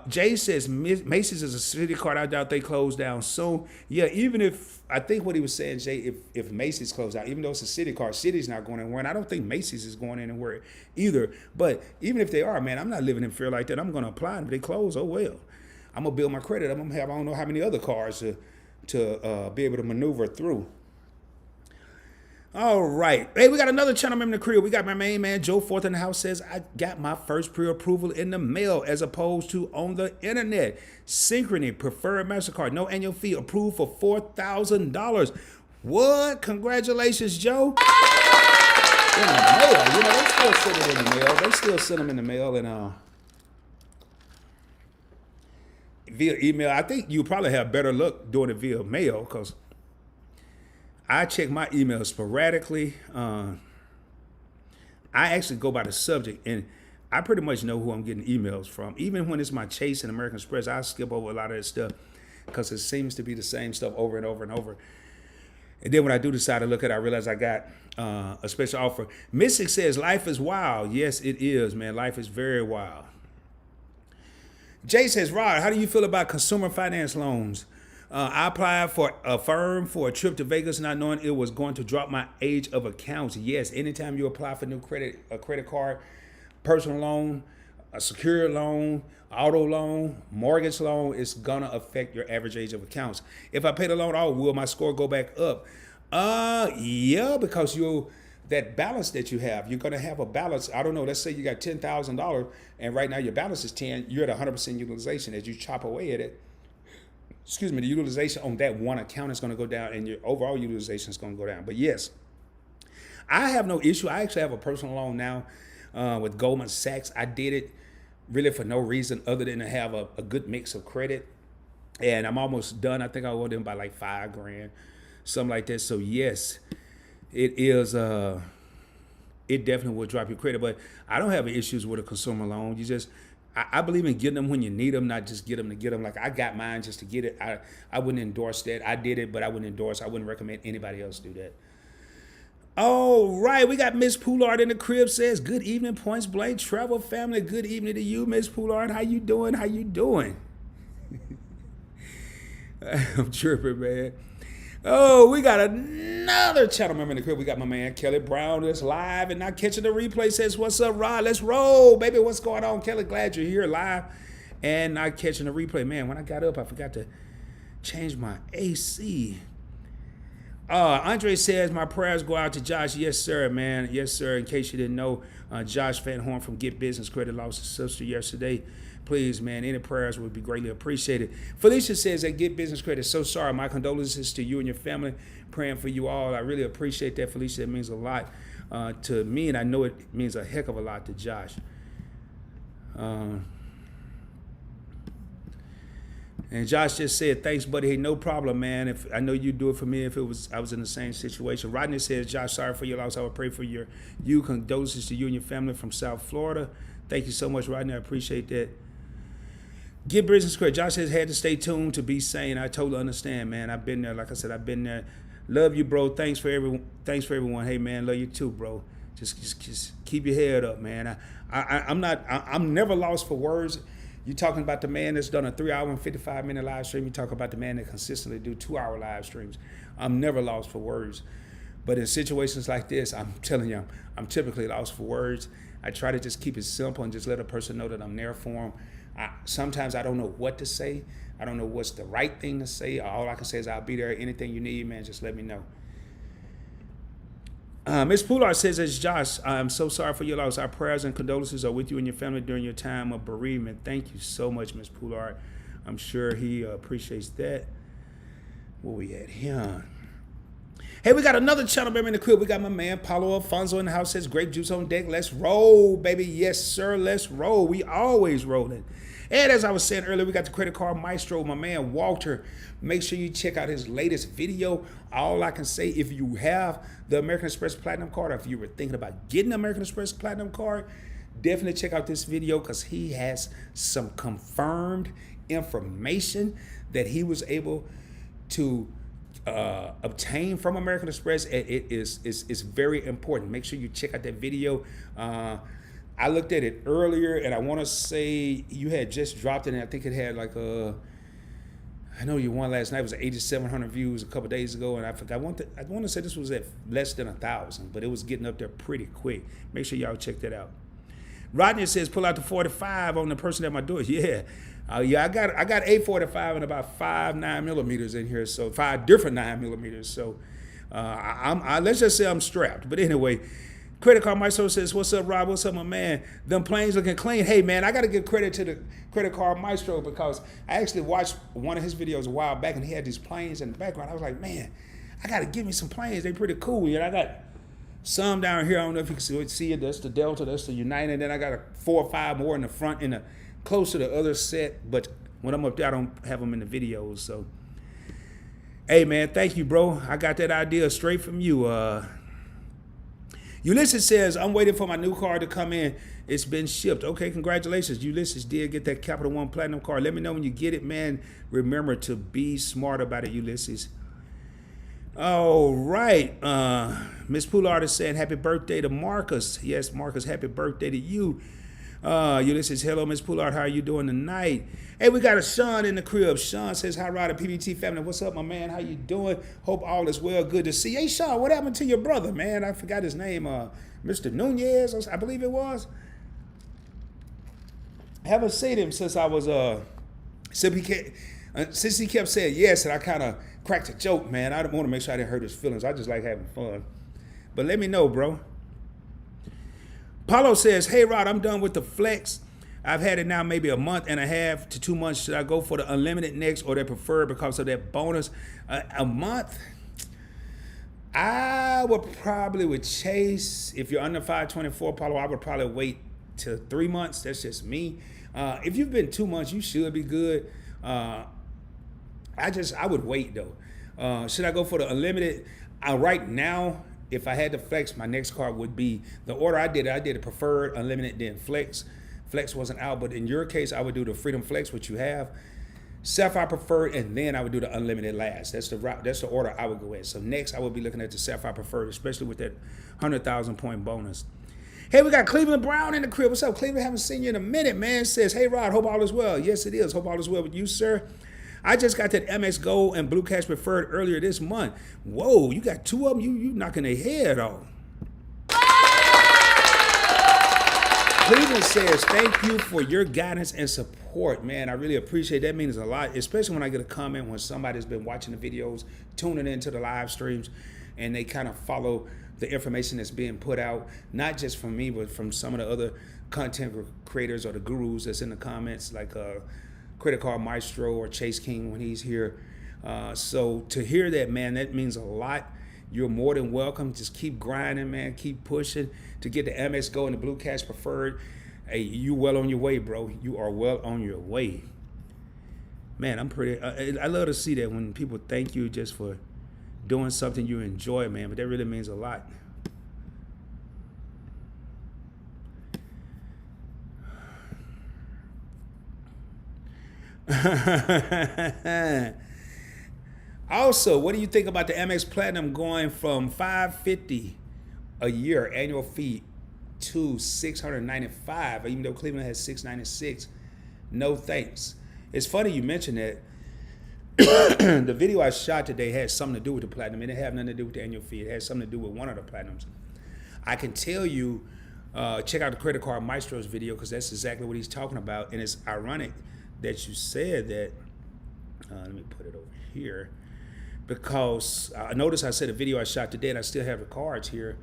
Jay says Macy's is a city card. I doubt they close down soon. Yeah, even if, I think what he was saying, Jay, if Macy's closed out, even though it's a city card, City's not going anywhere. And I don't think Macy's is going anywhere either. But even if they are, man, I'm not living in fear like that. I'm going to apply. And if they close, oh well. I'm going to build my credit. I'm going to have, I don't know how many other cards to be able to maneuver through. All right. Hey, we got another channel member in the crib. We got my main man, Joe Forth in the house, says, I got my first pre-approval in the mail as opposed to on the internet. Synchrony, preferred MasterCard, no annual fee, approved for $4,000. What? Congratulations, Joe. In the mail. You know, they still send it in the mail. They still send them in the mail and via email. I think you probably have better luck doing it via mail because I check my emails sporadically. I actually go by the subject, and I pretty much know who I'm getting emails from. Even when it's my Chase and American Express, I skip over a lot of that stuff because it seems to be the same stuff over and over and over. And then when I do decide to look at it, I realize I got a special offer. Mystic says, life is wild. Yes, it is, man. Life is very wild. Jay says, Rod, how do you feel about consumer finance loans? I applied for a firm for a trip to Vegas, not knowing it was going to drop my age of accounts. Yes, anytime you apply for a credit card, personal loan, a secured loan, auto loan, mortgage loan, it's gonna affect your average age of accounts. If I pay the loan off, will my score go back up? Yeah, because that balance that you have, you're gonna have a balance. I don't know. Let's say you got $10,000, and right now your balance is 10. You're at 100% utilization. As you chop away at it, the utilization on that one account is going to go down and your overall utilization is going to go down. But yes, I have no issue. I actually have a personal loan now with Goldman Sachs. I did it really for no reason other than to have a good mix of credit. And I'm almost done. I think I owe them by like $5,000, something like that. So yes, it is. It definitely will drop your credit. But I don't have issues with a consumer loan. I believe in getting them when you need them, not just get them to get them. Like I got mine just to get it. I wouldn't endorse that. I did it, but I wouldn't recommend anybody else do that. All right, we got Miss Poulard in the crib, says, good evening, Points Blank Travel family. Good evening to you, Miss Poulard. How you doing? I'm tripping, man. Oh, we got another channel member in the crib. We got my man Kelly Brown that's live and not catching the replay. Says, what's up, Rod? Let's roll, baby. What's going on, Kelly? Glad you're here live and not catching the replay. Man, when I got up, I forgot to Change my AC. Andre says, my prayers go out to Josh. Yes, sir, man. Yes, sir. In case you didn't know, Josh Van Horn from Get Business Credit lost his sister yesterday. Please, man, any prayers would be greatly appreciated. Felicia says that Get Business Credit, so sorry. My condolences to you and your family. Praying for you all. I really appreciate that, Felicia. It means a lot to me, and I know it means a heck of a lot to Josh. And Josh just said, thanks, buddy. Hey, no problem, man. If I know you'd do it for me if I was in the same situation. Rodney says, Josh, sorry for your loss. I would pray for you. Condolences to you and your family from South Florida. Thank you so much, Rodney. I appreciate that. Get Business Credit. Josh says, had to stay tuned to be sane. I totally understand, man. I've been there. Like I said, I've been there. Love you, bro. Thanks for everyone. Hey, man, love you too, bro. Just keep your head up, man. I'm never lost for words. You're talking about the man that's done a 3-hour and 55-minute live stream. You talk about the man that consistently do 2-hour live streams. I'm never lost for words. But in situations like this, I'm telling you, I'm typically lost for words. I try to just keep it simple and just let a person know that I'm there for them. Sometimes I don't know what to say. I don't know what's the right thing to say. All I can say is I'll be there. Anything you need, man, just let me know. Ms. Poulard says, as Josh, I'm so sorry for your loss. Our prayers and condolences are with you and your family during your time of bereavement. Thank you so much, Ms. Poulard. I'm sure he appreciates that. Where we at here? Hey, we got another channel member in the crib. We got my man, Paulo Alfonso in the house. Says, grape juice on deck. Let's roll, baby. Yes, sir. Let's roll. We always rolling. And as I was saying earlier, we got the credit card maestro, my man, Walter. Make sure you check out his latest video. All I can say, if you have the American Express Platinum card, or if you were thinking about getting the American Express Platinum card, definitely check out this video because he has some confirmed information that he was able to obtain from American Express. It's very important. Make sure you check out that video. I looked at it earlier, and I want to say you had just dropped it, and I think it had like I know you won last night. It was 8,700 views a couple days ago, and I forgot. I want to say this was at less than 1,000, but it was getting up there pretty quick. Make sure y'all check that out. Rodney says, pull out the 45 on the person at my door. Yeah. I got a 45 and about 5 9mm in here, so 5 different 9mm. So let's just say I'm strapped. But anyway, Credit Card Maestro says, what's up, Rob? What's up, my man? Them planes looking clean. Hey, man, I got to give credit to the Credit Card Maestro because I actually watched one of his videos a while back, and he had these planes in the background. I was like, man, I got to give me some planes. They're pretty cool. And I got some down here. I don't know if you can see it. That's the Delta. That's the United. And then I got 4 or 5 more in the front, close to the other set. But when I'm up there, I don't have them in the videos. So, hey, man, thank you, bro. I got that idea straight from you. Ulysses says, I'm waiting for my new card to come in. It's been shipped. Okay, congratulations. Ulysses did get that Capital One Platinum card. Let me know when you get it, man. Remember to be smart about it, Ulysses. All right. Miss Poulard is saying happy birthday to Marcus. Yes, Marcus, happy birthday to you. Ulysses, hello, Miss Poulard. How are you doing tonight? Hey, we got a Sean in the crib. Sean says, hi, Rod, PBT family. What's up, my man? How you doing? Hope all is well. Good to see you. Hey, Sean, what happened to your brother, man? I forgot his name. Mr. Nunez, I believe it was. I haven't seen him since I was, since he kept saying yes, and I kind of cracked a joke, man. I don't want to make sure I didn't hurt his feelings. I just like having fun. But let me know, bro. Paulo says, hey, Rod, I'm done with the flex. I've had it now maybe a month and a half to 2 months. Should I go for the unlimited next or the preferred because of that bonus? A month? I would probably with Chase. If you're under 524, Paulo, I would probably wait till 3 months. That's just me. If you've been 2 months, you should be good. I would wait though. Should I go for the unlimited? Right now, if I had to flex, my next card would be the order I did a preferred, unlimited, then flex. Flex wasn't out, but in your case, I would do the Freedom Flex, which you have, Sapphire Preferred, and then I would do the unlimited last. That's the order I would go in. So next, I would be looking at the Sapphire Preferred, especially with that 100,000 point bonus. Hey, we got Cleveland Brown in the crib. What's up, Cleveland? Haven't seen you in a minute, man. Says, hey, Rod, hope all is well. Yes, it is. Hope all is well with you, sir. I just got that MX Gold and Blue Cash Preferred earlier this month. Whoa, you got 2 of them? You knocking their head off. Cleveland says, thank you for your guidance and support, man. I really appreciate that. Means a lot, especially when I get a comment when somebody's been watching the videos, tuning into the live streams, and they kind of follow the information that's being put out, not just from me, but from some of the other content creators or the gurus that's in the comments, like Credit Card Maestro or Chase King when he's here. So to hear that, man, that means a lot. You're more than welcome. Just keep grinding, man. Keep pushing to get the Amex Go and the Blue Cash Preferred. Hey, you well on your way, bro. You are well on your way. Man, I love to see that when people thank you just for doing something you enjoy, man. But that really means a lot. Also, what do you think about the Amex Platinum going from $550 a year annual fee to $695, even though Cleveland has $696? No thanks. It's funny you mentioned that. The video I shot today had something to do with the Platinum. It didn't have nothing to do with the annual fee. It had something to do with one of the Platinums. I can tell you, check out the Credit Card Maestro's video because that's exactly what he's talking about. And it's ironic that you said that. Let me put it over here. Because I noticed I said a video I shot today and I still have the cards here.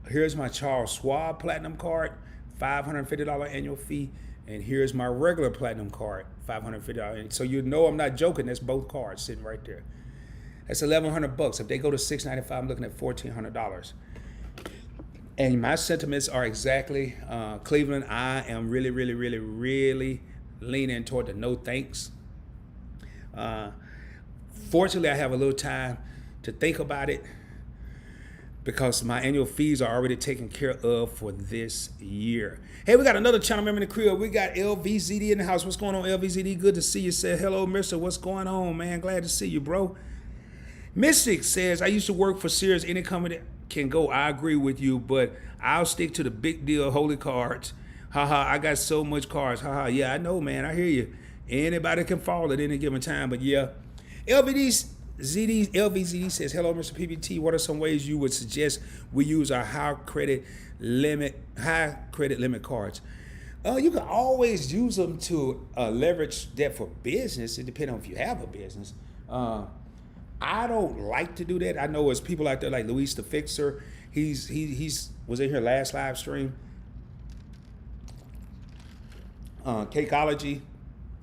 Here's my Charles Schwab Platinum card, $550 annual fee. And here's my regular Platinum card, $550. So you know I'm not joking. That's both cards sitting right there. That's $1,100. If they go to $695, I'm looking at $1,400. And my sentiments are exactly Cleveland. I am really, really, really, really leaning toward the no thanks. Fortunately, I have a little time to think about it because my annual fees are already taken care of for this year. Hey, we got another channel member in the crib. We got LVZD in the house. What's going on, LVZD? Good to see you. Say hello, mister. What's going on, man? Glad to see you, bro. Mystic says, I used to work for Sears. Any company can go. I agree with you, but I'll stick to the big deal holy cards. Haha, I got so much cards. Haha, yeah, I know, man. I hear you. Anybody can fall at any given time, but yeah. LVZD says, hello, Mr. PBT. What are some ways you would suggest we use our high credit limit cards? You can always use them to leverage debt for business. It depends on if you have a business. I don't like to do that. I know there's people out there like Luis the Fixer. He's was in here last live stream. Cakeology.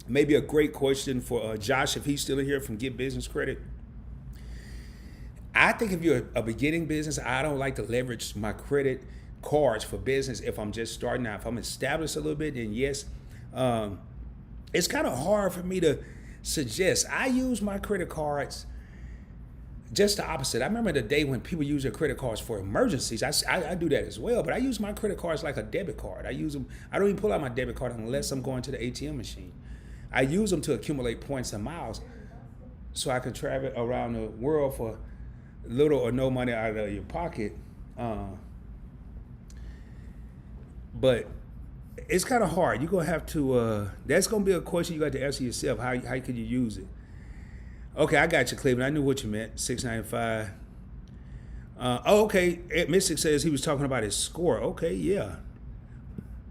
Maybe a great question for Josh if he's still in here from Get Business Credit. I think if you're a beginning business, I don't like to leverage my credit cards for business if I'm just starting out. If I'm established a little bit, then yes. It's kind of hard for me to suggest. I use my credit cards just the opposite. I remember the day when people use their credit cards for emergencies. I do that as well, but I use my credit cards like a debit card. I use them. I don't even pull out my debit card unless I'm going to the ATM machine. I use them to accumulate points and miles so I can travel around the world for little or no money out of your pocket. But it's kind of hard. You're going to have to, that's going to be a question you got to answer yourself. How could you use it? Okay, I got you, Cleveland. I knew what you meant, $695. Okay, Mystic says he was talking about his score. Okay, yeah.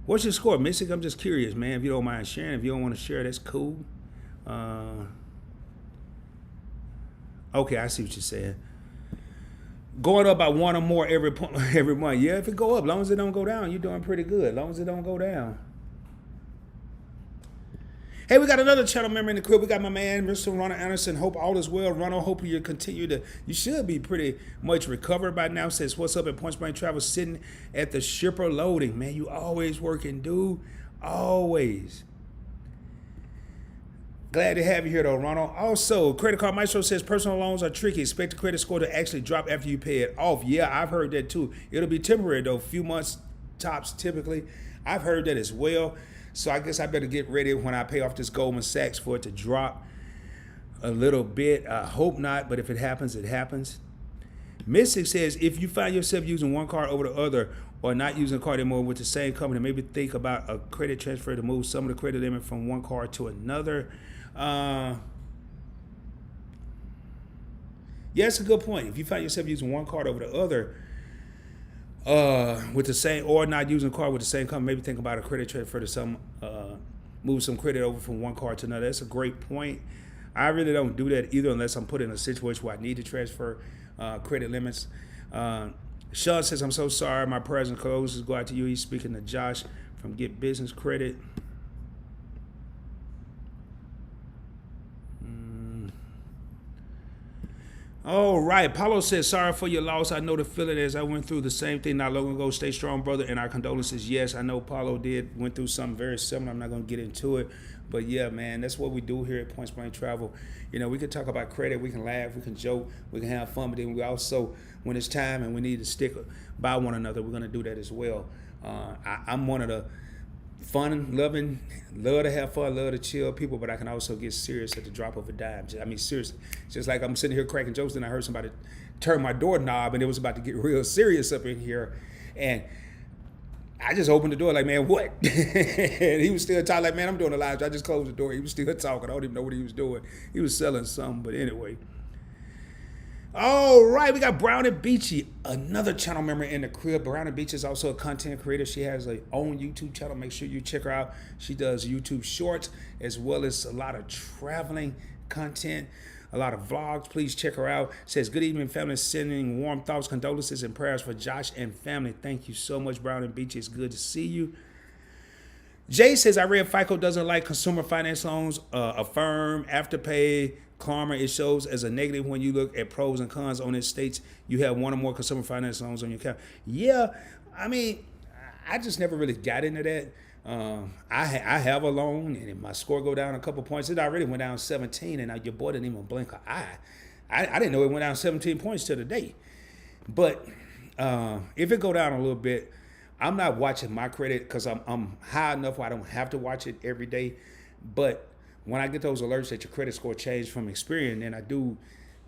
What's your score, Mystic? I'm just curious, man. If you don't mind sharing. If you don't want to share, that's cool. Okay, I see what you're saying. Going up by one or more every month. Yeah, if it go up, as long as it don't go down, you're doing pretty good. As long as it don't go down. Hey, we got another channel member in the crib. We got my man, Mr. Ronald Anderson. Hope all is well. Ronald, hope you you should be pretty much recovered by now. Says, what's up at Point Blank Travel, sitting at the shipper loading. Man, you always working, dude. Always. Glad to have you here, though, Ronald. Also, Credit Card Maestro says personal loans are tricky. Expect the credit score to actually drop after you pay it off. Yeah, I've heard that, too. It'll be temporary, though. A few months tops, typically. I've heard that as well. So I guess I better get ready when I pay off this Goldman Sachs for it to drop a little bit. I hope not, but if it happens, it happens. Mystic says, if you find yourself using one card over the other or not using a card anymore with the same company, maybe think about a credit transfer to move some of the credit limit from one card to another. Yeah, it's a good point. If you find yourself using one card over the other, with the same, or not using a card with the same company. Maybe think about a credit transfer to some, move some credit over from one card to another. That's a great point. I really don't do that either unless I'm put in a situation where I need to transfer credit limits. Sean says, I'm so sorry. My prayers and condolences go out to you. He's speaking to Josh from Get Business Credit. All right. Paulo says, sorry for your loss. I know the feeling as I went through the same thing not long ago. Stay strong, brother. And our condolences. Yes, I know Paulo went through something very similar. I'm not going to get into it. But yeah, man, that's what we do here at Points Blank Travel. You know, we can talk about credit. We can laugh. We can joke. We can have fun. But then we also, when it's time and we need to stick by one another, we're going to do that as well. I'm one of the fun, loving, love to have fun, love to chill people, but I can also get serious at the drop of a dime. I mean, seriously. Just like I'm sitting here cracking jokes, and I heard somebody turn my doorknob, and it was about to get real serious up in here. And I just opened the door like, man, what? And he was still talking like, man, I'm doing a live. I just closed the door. He was still talking. I don't even know what he was doing. He was selling something, but anyway. All right, we got Brown and Beachy, another channel member in the crib. Brown and Beachy is also a content creator. She has her own YouTube channel. Make sure you check her out. She does YouTube shorts as well as a lot of traveling content, a lot of vlogs. Please check her out. Says, good evening, family. Sending warm thoughts, condolences, and prayers for Josh and family. Thank you so much, Brown and Beachy. It's good to see you. Jay says, I read FICO doesn't like consumer finance loans. Affirm, Afterpay, Karma, it shows as a negative when you look at pros and cons on it. States you have one or more consumer finance loans on your account. Yeah, I mean, I just never really got into that. I have a loan, and if my score go down a couple points, it already went down 17, and now your boy didn't even blink an eye. I didn't know it went down 17 points to the day. But if it go down a little bit, I'm not watching my credit because I'm high enough where I don't have to watch it every day. But when I get those alerts that your credit score changed from Experian, then I do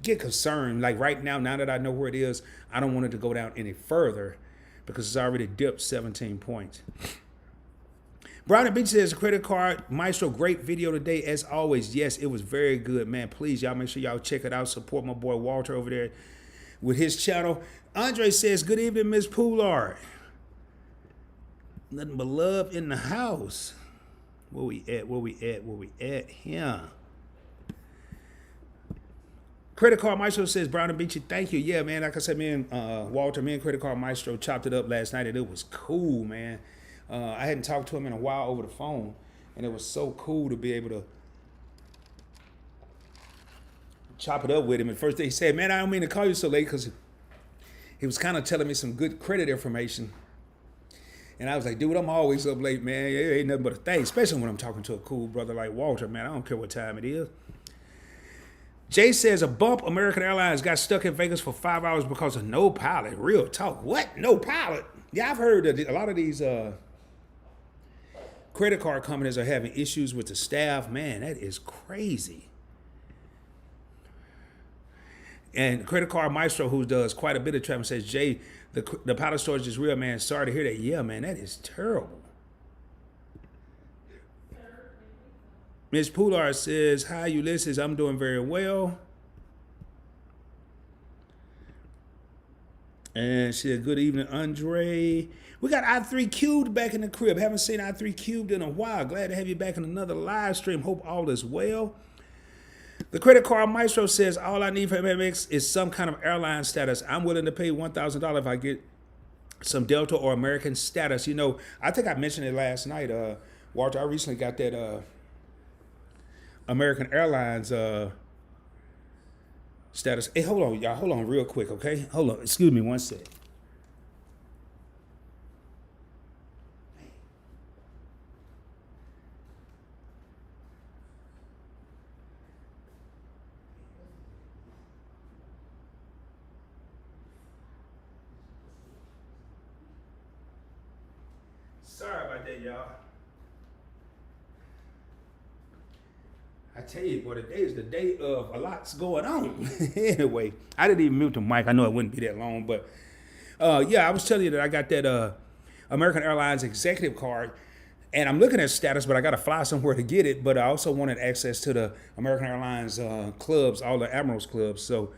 get concerned. Like right now that I know where it is, I don't want it to go down any further because it's already dipped 17 points. Brown and Beach says, credit card Maestro, great video today as always. Yes, it was very good, man. Please, y'all make sure y'all check it out. Support my boy Walter over there with his channel. Andre says, good evening, Ms. Poulard. Nothing but love in the house. Where we at here? Credit Card Maestro says, Brown and Beachy, thank you. Yeah, man, like I said, me and Walter, me and Credit Card Maestro chopped it up last night, and it was cool, man. I hadn't talked to him in a while over the phone, and it was so cool to be able to chop it up with him. And first day he said, man, I don't mean to call you so late, because he was kind of telling me some good credit information. And I was like, dude, I'm always up late, man. It ain't nothing but a thing, especially when I'm talking to a cool brother like Walter, man. I don't care what time it is. Jay says, a bump. American Airlines got stuck in Vegas for 5 hours because of no pilot. Real talk. What? No pilot? Yeah, I've heard that a lot of these credit card companies are having issues with the staff. Man, that is crazy. And Credit Card Maestro, who does quite a bit of travel, says, Jay, the pilot shortage is real, man. Sorry to hear that. Yeah, man, that is terrible. Ms. Poulard says, hi, Ulysses. I'm doing very well. And she said, good evening, Andre. We got I3 Cubed back in the crib. Haven't seen I3 Cubed in a while. Glad to have you back in another live stream. Hope all is well. The Credit Card Maestro says, all I need for MMX is some kind of airline status. I'm willing to pay $1,000 if I get some Delta or American status. You know, I think I mentioned it last night, Walter. I recently got that American Airlines status. Hey, hold on, y'all. Hold on real quick, okay? Hold on. Excuse me one sec. Sorry about that, y'all. I tell you, boy, today is the day of a lot's going on. Anyway, I didn't even mute the mic. I know it wouldn't be that long, but yeah, I was telling you that I got that American Airlines executive card, and I'm looking at status, but I got to fly somewhere to get it. But I also wanted access to the American Airlines clubs, all the Admirals clubs. So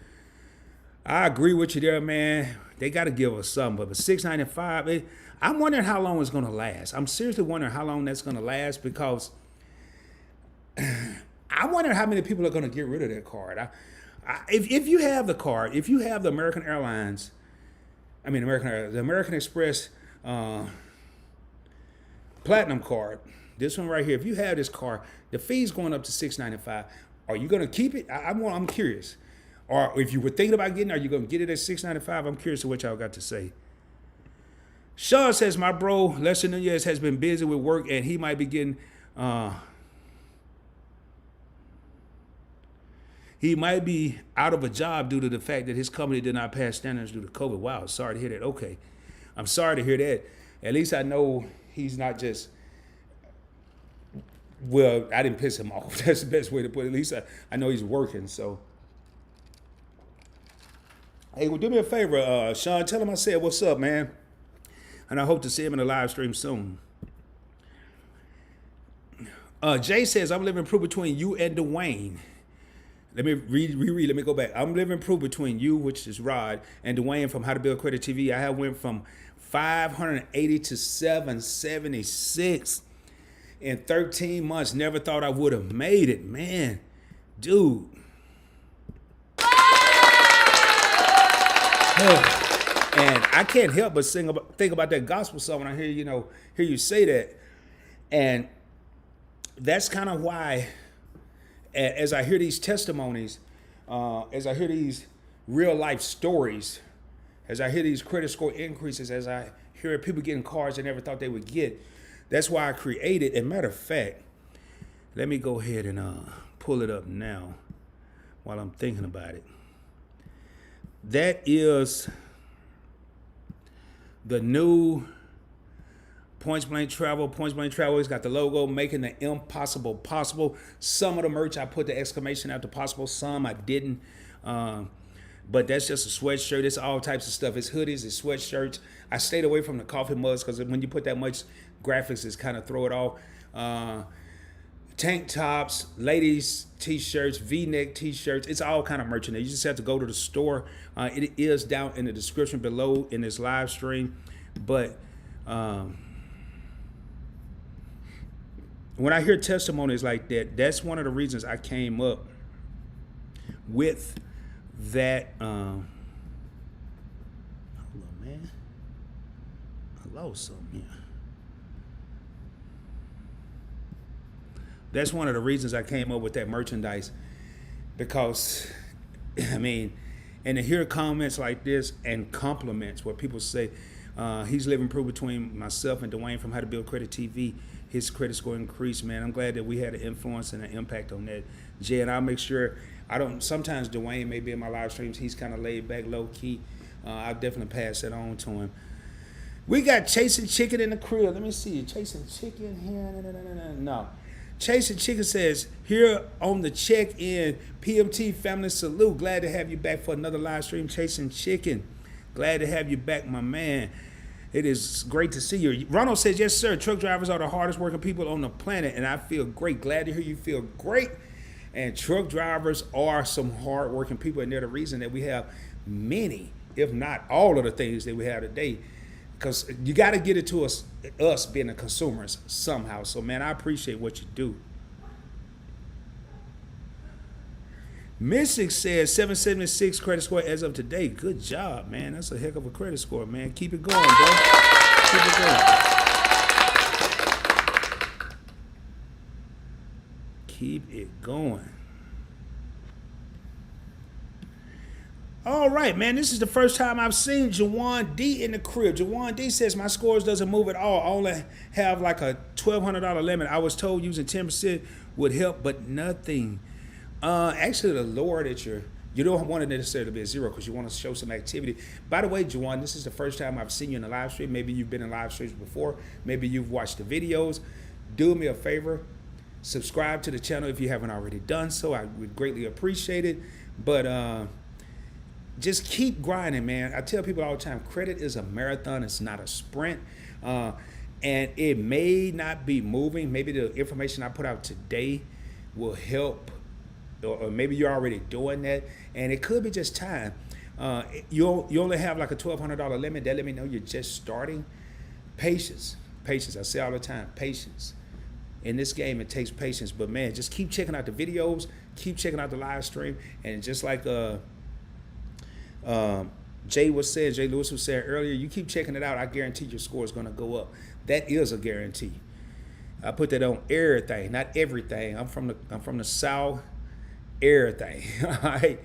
I agree with you there, man. They got to give us something. But $695, I'm wondering how long it's going to last. I'm seriously wondering how long that's going to last, because I wonder how many people are going to get rid of that card. If you have the card, if you have the American Airlines, the American Express Platinum card, this one right here, if you have this card, the fee's going up to $695. Are you going to keep it? I'm curious. Or if you were thinking about getting it, are you going to get it at $695? I'm curious to what y'all got to say. Sean says, my bro, Lester Nunez has been busy with work, and he might be getting... he might be out of a job due to the fact that his company did not pass standards due to COVID. Wow, sorry to hear that. Okay, I'm sorry to hear that. At least I know he's not just... Well, I didn't piss him off. That's the best way to put it. At least I know he's working, so... Hey, well, do me a favor, Sean. Tell him I said what's up, man. And I hope to see him in the live stream soon. Jay says, I'm living proof between you and Dwayne. Let me reread. Let me go back. I'm living proof between you, which is Rod, and Dwayne from How to Build Credit TV. I have went from 580 to 776 in 13 months. Never thought I would have made it, man. Dude. And I can't help but think about that gospel song when I hear you say that. And that's kind of why, as I hear these testimonies, as I hear these real life stories, as I hear these credit score increases, as I hear people getting cars they never thought they would get, that's why I created. And matter of fact, let me go ahead and pull it up now while I'm thinking about it. That is the new Points Blank Travel. Points Blank Travel has got the logo, making the impossible possible. Some of the merch I put the exclamation after possible, some I didn't. But that's just a sweatshirt. It's all types of stuff. It's hoodies, it's sweatshirts. I stayed away from the coffee mugs because when you put that much graphics, it's kind of throw it off. Tank tops, ladies t-shirts, v-neck t-shirts. It's all kind of merchandise. You just have to go to the store. It is down in the description below in this live stream. But when I hear testimonies like that, that's one of the reasons I came up with that. Hold on, man. I lost something here. That's one of the reasons I came up with that merchandise, because, and to hear comments like this and compliments where people say, he's living proof between myself and Dwayne from How to Build Credit TV, his credit score increased, man. I'm glad that we had an influence and an impact on that, Jay. And I'll make sure, sometimes Dwayne may be in my live streams. He's kind of laid back, low key. I'll definitely pass that on to him. We got Chasing Chicken in the crib. Let me see. Chasing Chicken here. No. Chasing Chicken says, here on the check-in, PMT family salute. Glad to have you back for another live stream, Chasing Chicken. Glad to have you back, my man. It is great to see you. Ronald says, yes, sir. Truck drivers are the hardest working people on the planet, and I feel great. Glad to hear you feel great. And truck drivers are some hard working people, and they're the reason that we have many, if not all of the things that we have today. Because you got to get it to us being the consumers somehow. So, man, I appreciate what you do. Mystic says 776 credit score as of today. Good job, man. That's a heck of a credit score, man. Keep it going, bro. Keep it going. Keep it going. All right, man, this is the first time I've seen Jawan D in the crib. Jawan D says, my scores doesn't move at all. I only have like a $1,200 limit. I was told using 10% would help, but nothing. Actually, the lower that you don't want it necessarily to be a zero because you want to show some activity. By the way, Jawan, this is the first time I've seen you in a live stream. Maybe you've been in live streams before. Maybe you've watched the videos. Do me a favor. Subscribe to the channel if you haven't already done so. I would greatly appreciate it. But just keep grinding, man. I tell people all the time, credit is a marathon. It's not a sprint. And it may not be moving. Maybe the information I put out today will help, or maybe you're already doing that. And it could be just time. You only have like a $1,200 limit. That let me know you're just starting. Patience. I say all the time, patience. In this game, it takes patience. But man, just keep checking out the videos, keep checking out the live stream, and just like Jay Lewis was saying earlier, you keep checking it out, I guarantee your score is going to go up. That is a guarantee. I put that on everything, not everything. I'm from the South. Everything. All right.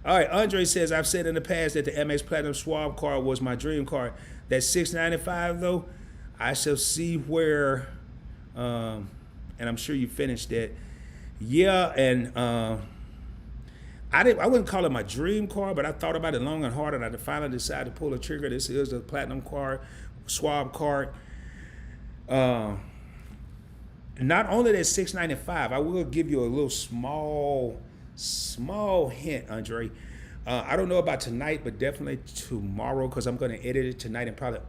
Andre says, I've said in the past that the MX Platinum Schwab card was my dream card. That $695 though, I shall see where, and I'm sure you finished that. Yeah, and I wouldn't call it my dream card, but I thought about it long and hard, and I finally decided to pull the trigger. This is the Platinum card, Schwab card. Not only that $695, I will give you a little small hint, Andre. I don't know about tonight, but definitely tomorrow, because I'm going to edit it tonight and probably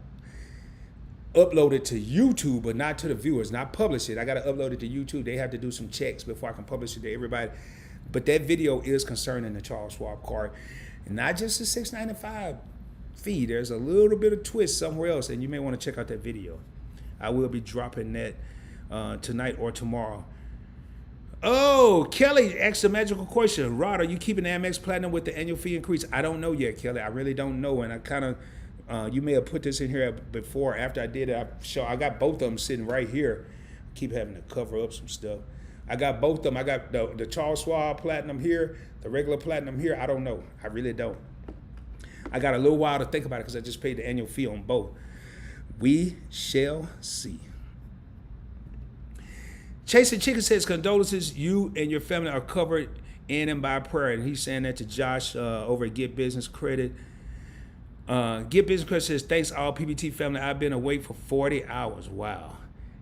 upload it to YouTube, but not to the viewers, not publish it. I got to upload it to YouTube. They have to do some checks before I can publish it to everybody. But that video is concerning the Charles Schwab card, and not just the $695 fee. There's a little bit of twist somewhere else, and you may want to check out that video. I will be dropping that tonight or tomorrow. Oh, Kelly asked a magical question. Rod, are you keeping the Amex Platinum with the annual fee increase? I don't know yet, Kelly. I really don't know, and I kind of you may have put this in here before. After I did it, I got both of them sitting right here. I keep having to cover up some stuff. I got both of them. I got the Charles Schwab Platinum here, the regular Platinum here. I don't know. I really don't. I got a little while to think about it because I just paid the annual fee on both. We shall see. Chasing Chicken says, condolences. You and your family are covered in and by prayer. And he's saying that to Josh over at Get Business Credit. Get Business Credit says, thanks all PBT family. I've been awake for 40 hours. Wow.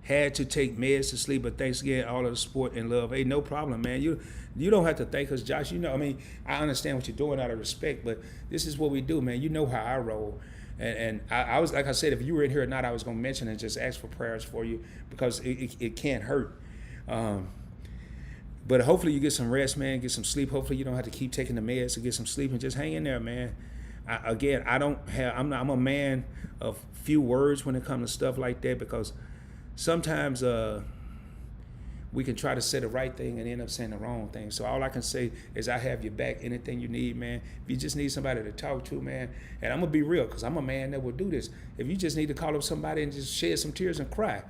Had to take meds to sleep, but thanks again, all of the support and love. Hey, no problem, man. You don't have to thank us, Josh. You know, I mean, I understand what you're doing out of respect, but this is what we do, man. You know how I roll. And I was, like I said, if you were in here or not, I was going to mention and just ask for prayers for you because it can't hurt. But hopefully you get some rest, man, get some sleep. Hopefully you don't have to keep taking the meds to get some sleep and just hang in there, man. I'm a man of few words when it comes to stuff like that because sometimes we can try to say the right thing and end up saying the wrong thing. So all I can say is I have your back. Anything you need, man. If you just need somebody to talk to, man, and I'm going to be real because I'm a man that will do this. If you just need to call up somebody and just shed some tears and cry,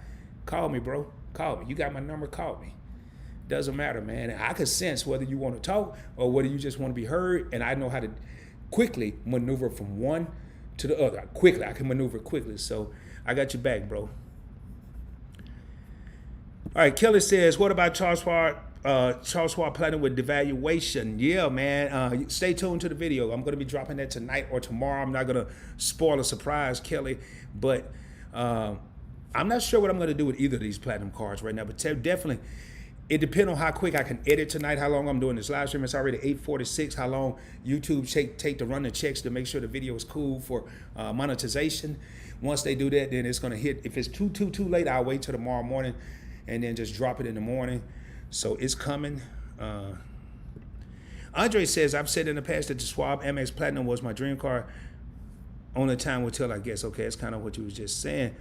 call me, bro. Call me. You got my number, call me. Doesn't matter, man. I can sense whether you want to talk or whether you just want to be heard, and I know how to quickly maneuver from one to the other. Quickly. I can maneuver quickly. So I got your back, bro. All right, Kelly says, what about Charles Schwab Platinum with devaluation? Yeah, man. Stay tuned to the video. I'm going to be dropping that tonight or tomorrow. I'm not going to spoil a surprise, Kelly. But I'm not sure what I'm going to do with either of these Platinum cards right now. But definitely, it depends on how quick I can edit tonight, how long I'm doing this live stream. It's already 8:46. How long YouTube take to run the checks to make sure the video is cool for monetization. Once they do that, then it's going to hit. If it's too late, I'll wait till tomorrow morning and then just drop it in the morning. So it's coming. Andre says, I've said in the past that the Schwab Amex Platinum was my dream card. Only time will tell, I guess. Okay, that's kind of what you was just saying.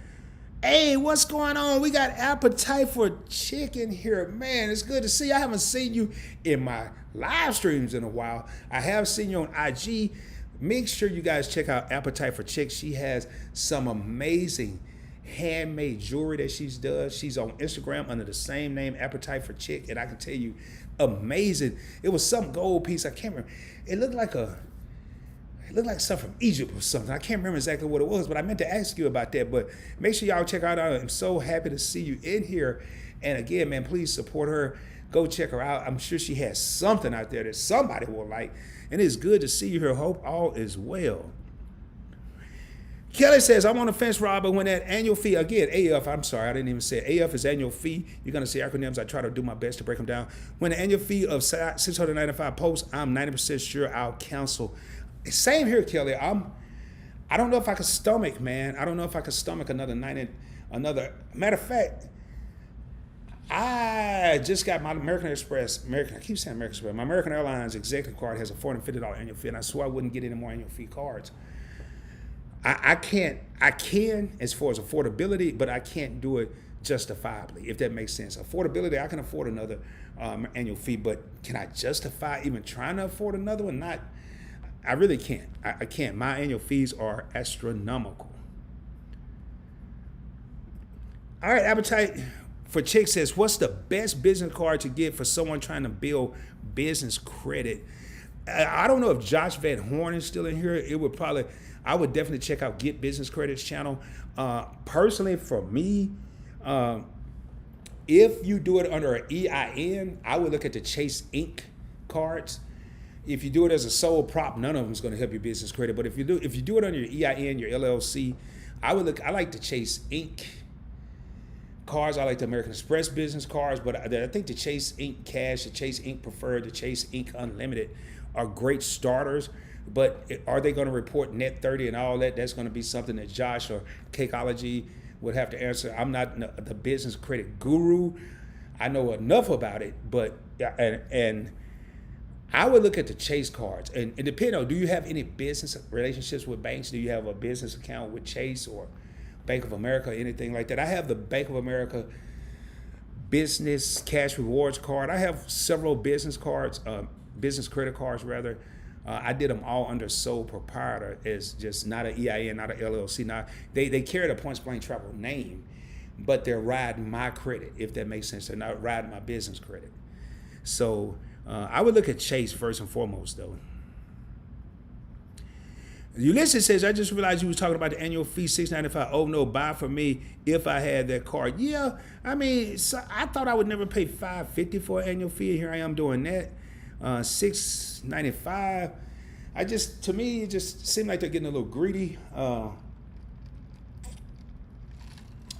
Hey, what's going on? We got Appetite for Chicken here. Man, it's good to see you. I haven't seen you in my live streams in a while. I have seen you on IG. Make sure you guys check out Appetite for Chick. She has some amazing handmade jewelry that she does. She's on Instagram under the same name, Appetite for Chick, and I can tell you, amazing. It was some gold piece. I can't remember. It looked like something from Egypt or something. I can't remember exactly what it was, but I meant to ask you about that. But make sure y'all check her out. I'm so happy to see you in here. And again, man, please support her. Go check her out. I'm sure she has something out there that somebody will like. And it's good to see you here. Hope all is well. Kelly says, I'm on the fence, Rob, but when that annual fee, again, AF, I'm sorry, I didn't even say it. AF is annual fee. You're going to see acronyms. I try to do my best to break them down. When the annual fee of 695 posts, I'm 90% sure I'll cancel. Same here, Kelly. I don't know if I can stomach, man. I don't know if I can stomach another matter of fact, I just got my I keep saying American Express. My American Airlines executive card has a $450 annual fee, and I swore I wouldn't get any more annual fee cards. I can as far as affordability, but I can't do it justifiably, if that makes sense. Affordability, I can afford another annual fee, but can I justify even trying to afford another one? Not, I really can't. I can't. My annual fees are astronomical. All right, Appetite for Chick says, what's the best business card to get for someone trying to build business credit? I don't know if Josh Van Horn is still in here. I would definitely check out Get Business Credits channel. Personally, for me, if you do it under an EIN, I would look at the Chase Inc. cards. If you do it as a sole prop, none of them is going to help your business credit. But if you do it under your EIN, your LLC, I like the Chase Inc. cards. I like the American Express business cards, but I think the Chase Inc. Cash, the Chase Inc. Preferred, the Chase Inc. Unlimited are great starters. But are they going to report net 30 and all that? That's going to be something that Josh or Cakeology would have to answer. I'm not the business credit guru. I know enough about it, but and I would look at the Chase cards and depend on, do you have any business relationships with banks? Do you have a business account with Chase or Bank of America or anything like that? I have the Bank of America business cash rewards card. I have several business cards, business credit cards rather. I did them all under sole proprietor, as just not an EIN, not an LLC. Now they carry the Points Blank Travel name, but they're riding my credit, if that makes sense. They're not riding my business credit. So I would look at Chase first and foremost, though. Ulysses says, I just realized you was talking about the annual fee, $695. Oh no, buy for me if I had that card. Yeah, I mean, so I thought I would never pay $550 for an annual fee. Here I am doing that. $695. To me, it just seemed like they're getting a little greedy.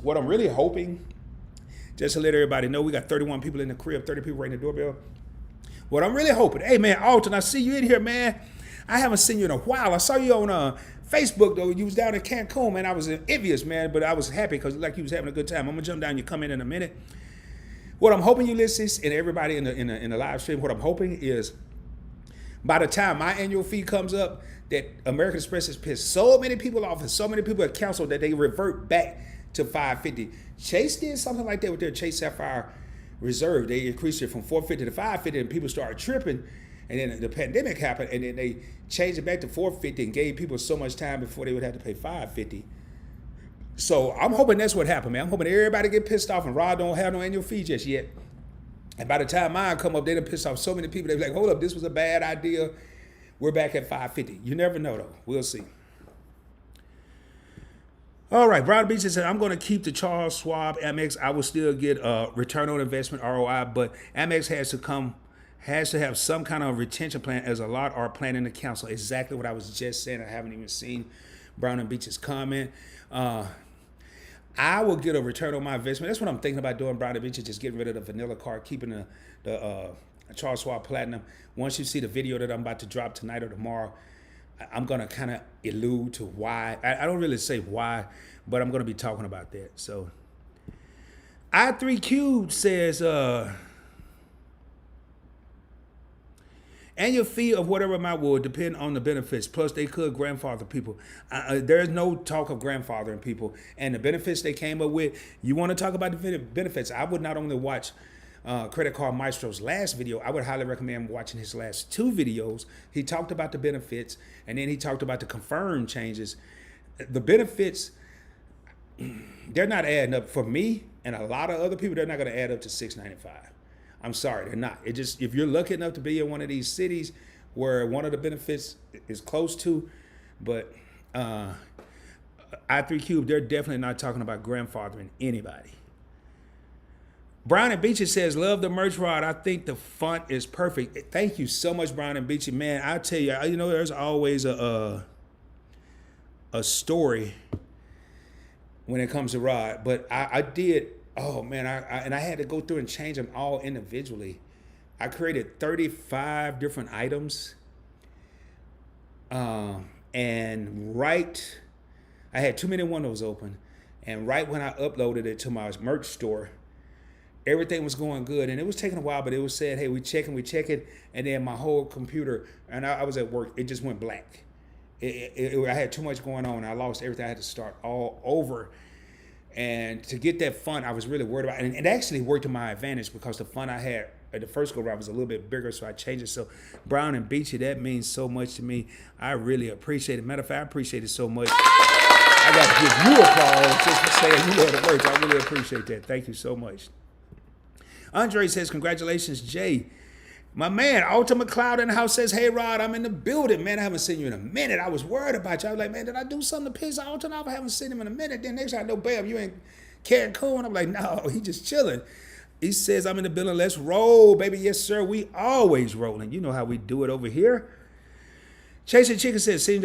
What I'm really hoping, just to let everybody know, we got 31 people in the crib, 30 people ringing the doorbell. What I'm really hoping, hey man, Alton, I see you in here, man. I haven't seen you in a while. I saw you on Facebook, though. You was down in Cancun, man. I was envious, man, but I was happy because like you was having a good time. I'm gonna jump down. You come in a minute. What I'm hoping, Ulysses, and everybody in the live stream, what I'm hoping is by the time my annual fee comes up, that American Express has pissed so many people off and so many people have canceled that they revert back to $550. Chase did something like that with their Chase Sapphire Reserve. They increased it from $450 to $550, and people started tripping. And then the pandemic happened, and then they changed it back to $450 and gave people so much time before they would have to pay $550. So I'm hoping that's what happened, man. I'm hoping everybody get pissed off and Rod don't have no annual fee just yet. And by the time mine come up, they done pissed off so many people. They be like, hold up, this was a bad idea. We're back at $550. You never know, though. We'll see. All right, Brown Beach said, I'm going to keep the Charles Schwab Amex. I will still get a return on investment, ROI, but Amex has to have some kind of retention plan, as a lot are planning to cancel. Exactly what I was just saying. I haven't even seen Brown and Beach's comment. I will get a return on my investment. That's what I'm thinking about doing, Brown and Beach, is just getting rid of the vanilla card, keeping the Charles Schwab Platinum. Once you see the video that I'm about to drop tonight or tomorrow, I'm going to kind of allude to why. I don't really say why, but I'm going to be talking about that. So I3 Cubed says, annual fee of whatever amount will depend on the benefits. Plus, they could grandfather people. There's no talk of grandfathering people. And the benefits they came up with, you want to talk about the benefits. I would not only watch Credit Card Maestro's last video, I would highly recommend watching his last two videos. He talked about the benefits, and then he talked about the confirmed changes. The benefits, they're not adding up. For me and a lot of other people, they're not going to add up to $695. I'm sorry, they're not. It just, if you're lucky enough to be in one of these cities where one of the benefits is close to, but I3 Cube, they're definitely not talking about grandfathering anybody. Brown and Beachy says, love the merch, Rod. I think the font is perfect. Thank you so much, Brown and Beachy. Man, I tell you, there's always a story when it comes to Rod, but I did. Oh man, I had to go through and change them all individually. I created 35 different items. And I had too many windows open. And right when I uploaded it to my merch store, everything was going good, and it was taking a while, but it was said, hey, we checking, and then my whole computer, and I was at work, it just went blank. I had too much going on. I lost everything. I had to start all over. And to get that fund, I was really worried about it. And it actually worked to my advantage because the fund I had at the first go round was a little bit bigger, so I changed it. So Brown and Beachy, that means so much to me. I really appreciate it. Matter of fact, I appreciate it so much. I got to give you applause just for saying you know the words. I really appreciate that. Thank you so much. Andre says, congratulations, Jay. My man, Ultimate Cloud in the house says, hey, Rod, I'm in the building. Man, I haven't seen you in a minute. I was worried about you. I was like, man, did I do something to piss Alton off? I haven't seen him in a minute. Then next time I know, bam, you ain't Cancun. I'm like, no, he just chilling. He says, I'm in the building. Let's roll, baby. Yes, sir. We always rolling. You know how we do it over here. Chasing Chicken says, seems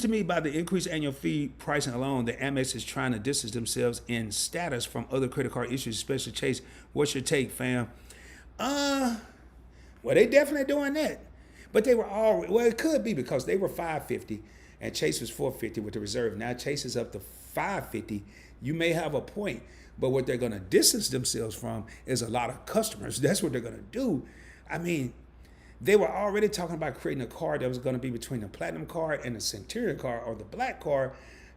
to me by the increased annual fee pricing alone, the Amex is trying to distance themselves in status from other credit card issues, especially Chase. What's your take, fam? Well, they definitely doing that. But they were all, well, it could be because they were $550 and Chase was $450 with the reserve. Now Chase is up to $550. You may have a point, but what they're going to distance themselves from is a lot of customers. That's what they're going to do. I mean, they were already talking about creating a card that was going to be between the Platinum card and the Centurion card or the Black card.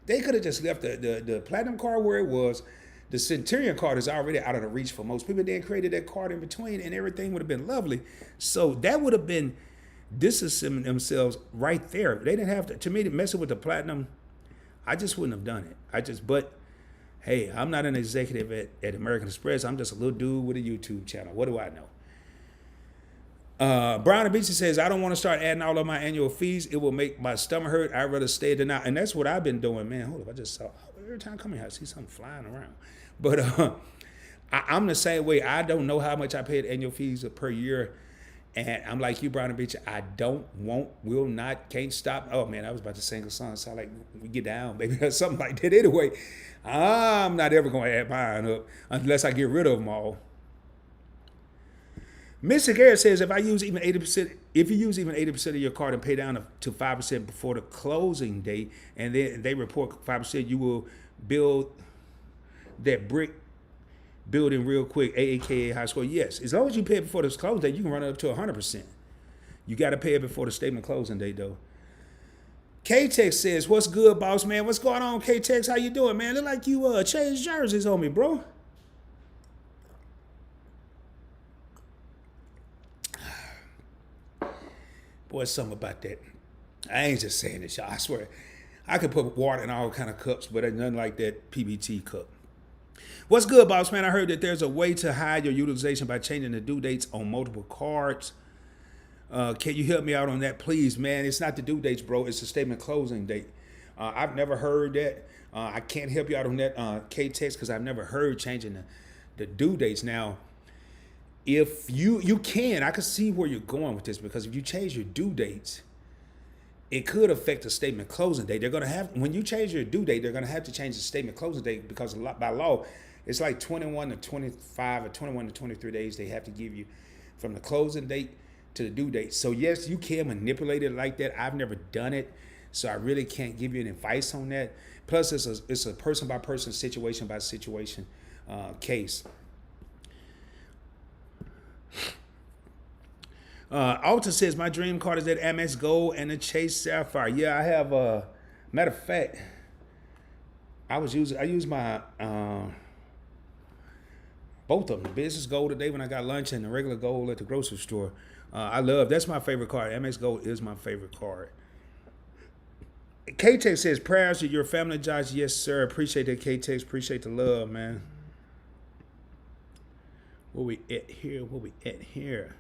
They could have just left the Platinum card where it was. The Centurion card is already out of the reach for most people. Then created that card in between and everything would have been lovely. So that would have been distancing themselves right there. They didn't have to me, to mess with the Platinum, I just wouldn't have done it. But hey, I'm not an executive at American Express. I'm just a little dude with a YouTube channel. What do I know? Brown and Beachy says, I don't want to start adding all of my annual fees. It will make my stomach hurt. I'd rather stay than not. And that's what I've been doing, man. Hold up, I just saw, every time I come here, I see something flying around. But I'm the same way. I don't know how much I paid annual fees per year. And I'm like you, Brown and Beachy. I don't, won't, will not, can't stop. Oh, man, I was about to sing a song. So like, we get down, baby, or something like that. Anyway, I'm not ever going to add mine up unless I get rid of them all. Mr. Garrett says, if you use even 80% of your card and pay down to 5% before the closing date, and then they report 5%, you will build that brick building real quick, AAKA high score. Yes, as long as you pay it before the closing date, you can run it up to 100%. You got to pay it before the statement closing date, though. K-Tex says, what's good, boss man? What's going on, K-Tex? How you doing, man? Look like you changed jerseys on me, bro. Boy, it's something about that. I ain't just saying this, y'all. I swear. I could put water in all kind of cups, but there's nothing like that PBT cup. What's good, boss man? I heard that there's a way to hide your utilization by changing the due dates on multiple cards. Can you help me out on that, please, man? It's not the due dates, bro. It's the statement closing date. I've never heard that. I can't help you out on that, K-Tex, because I've never heard changing the due dates. Now, if you can, I can see where you're going with this, because if you change your due dates, it could affect the statement closing date. They're going to have, when you change your due date, they're going to have to change the statement closing date, because by law, it's like 21 to 25 or 21 to 23 days they have to give you from the closing date to the due date. So yes, you can manipulate it like that. I've never done it, so I really can't give you an advice on that. Plus, it's a person by person, situation by situation case. Alta says, my dream card is that Amex Gold and the Chase Sapphire. Yeah, I have, matter of fact, I used my, both of them, the business gold today when I got lunch and the regular gold at the grocery store. That's my favorite card. Amex Gold is my favorite card. K-Tex says, prayers to your family, Josh. Yes, sir. Appreciate that, K-Tex. Appreciate the love, man. Where we at here?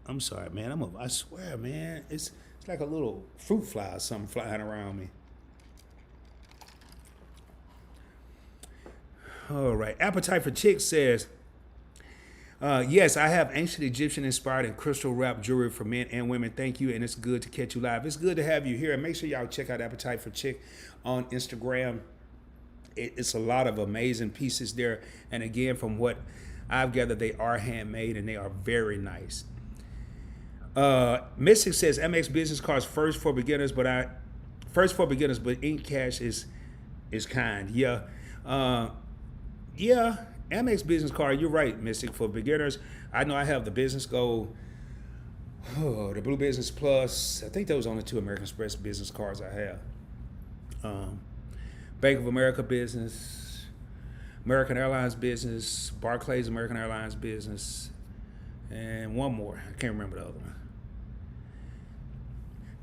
I'm sorry, man. I swear, man. It's like a little fruit fly or something flying around me. All right. Appetite for Chick says, yes, I have ancient Egyptian inspired and crystal wrapped jewelry for men and women. Thank you, and it's good to catch you live. It's good to have you here. And make sure y'all check out Appetite for Chick on Instagram. It's a lot of amazing pieces there. And again, from what I've gathered, they are handmade and they are very nice. Mystic says, MX business cards first for beginners, but First for beginners, but Ink Cash is kind. Yeah. Yeah. Amex business card, you're right, Mystic. For beginners, I know I have the Business Gold, the Blue Business Plus. I think those are only two American Express business cards I have. Bank of America business, American Airlines business, Barclays American Airlines business, and one more. I can't remember the other one.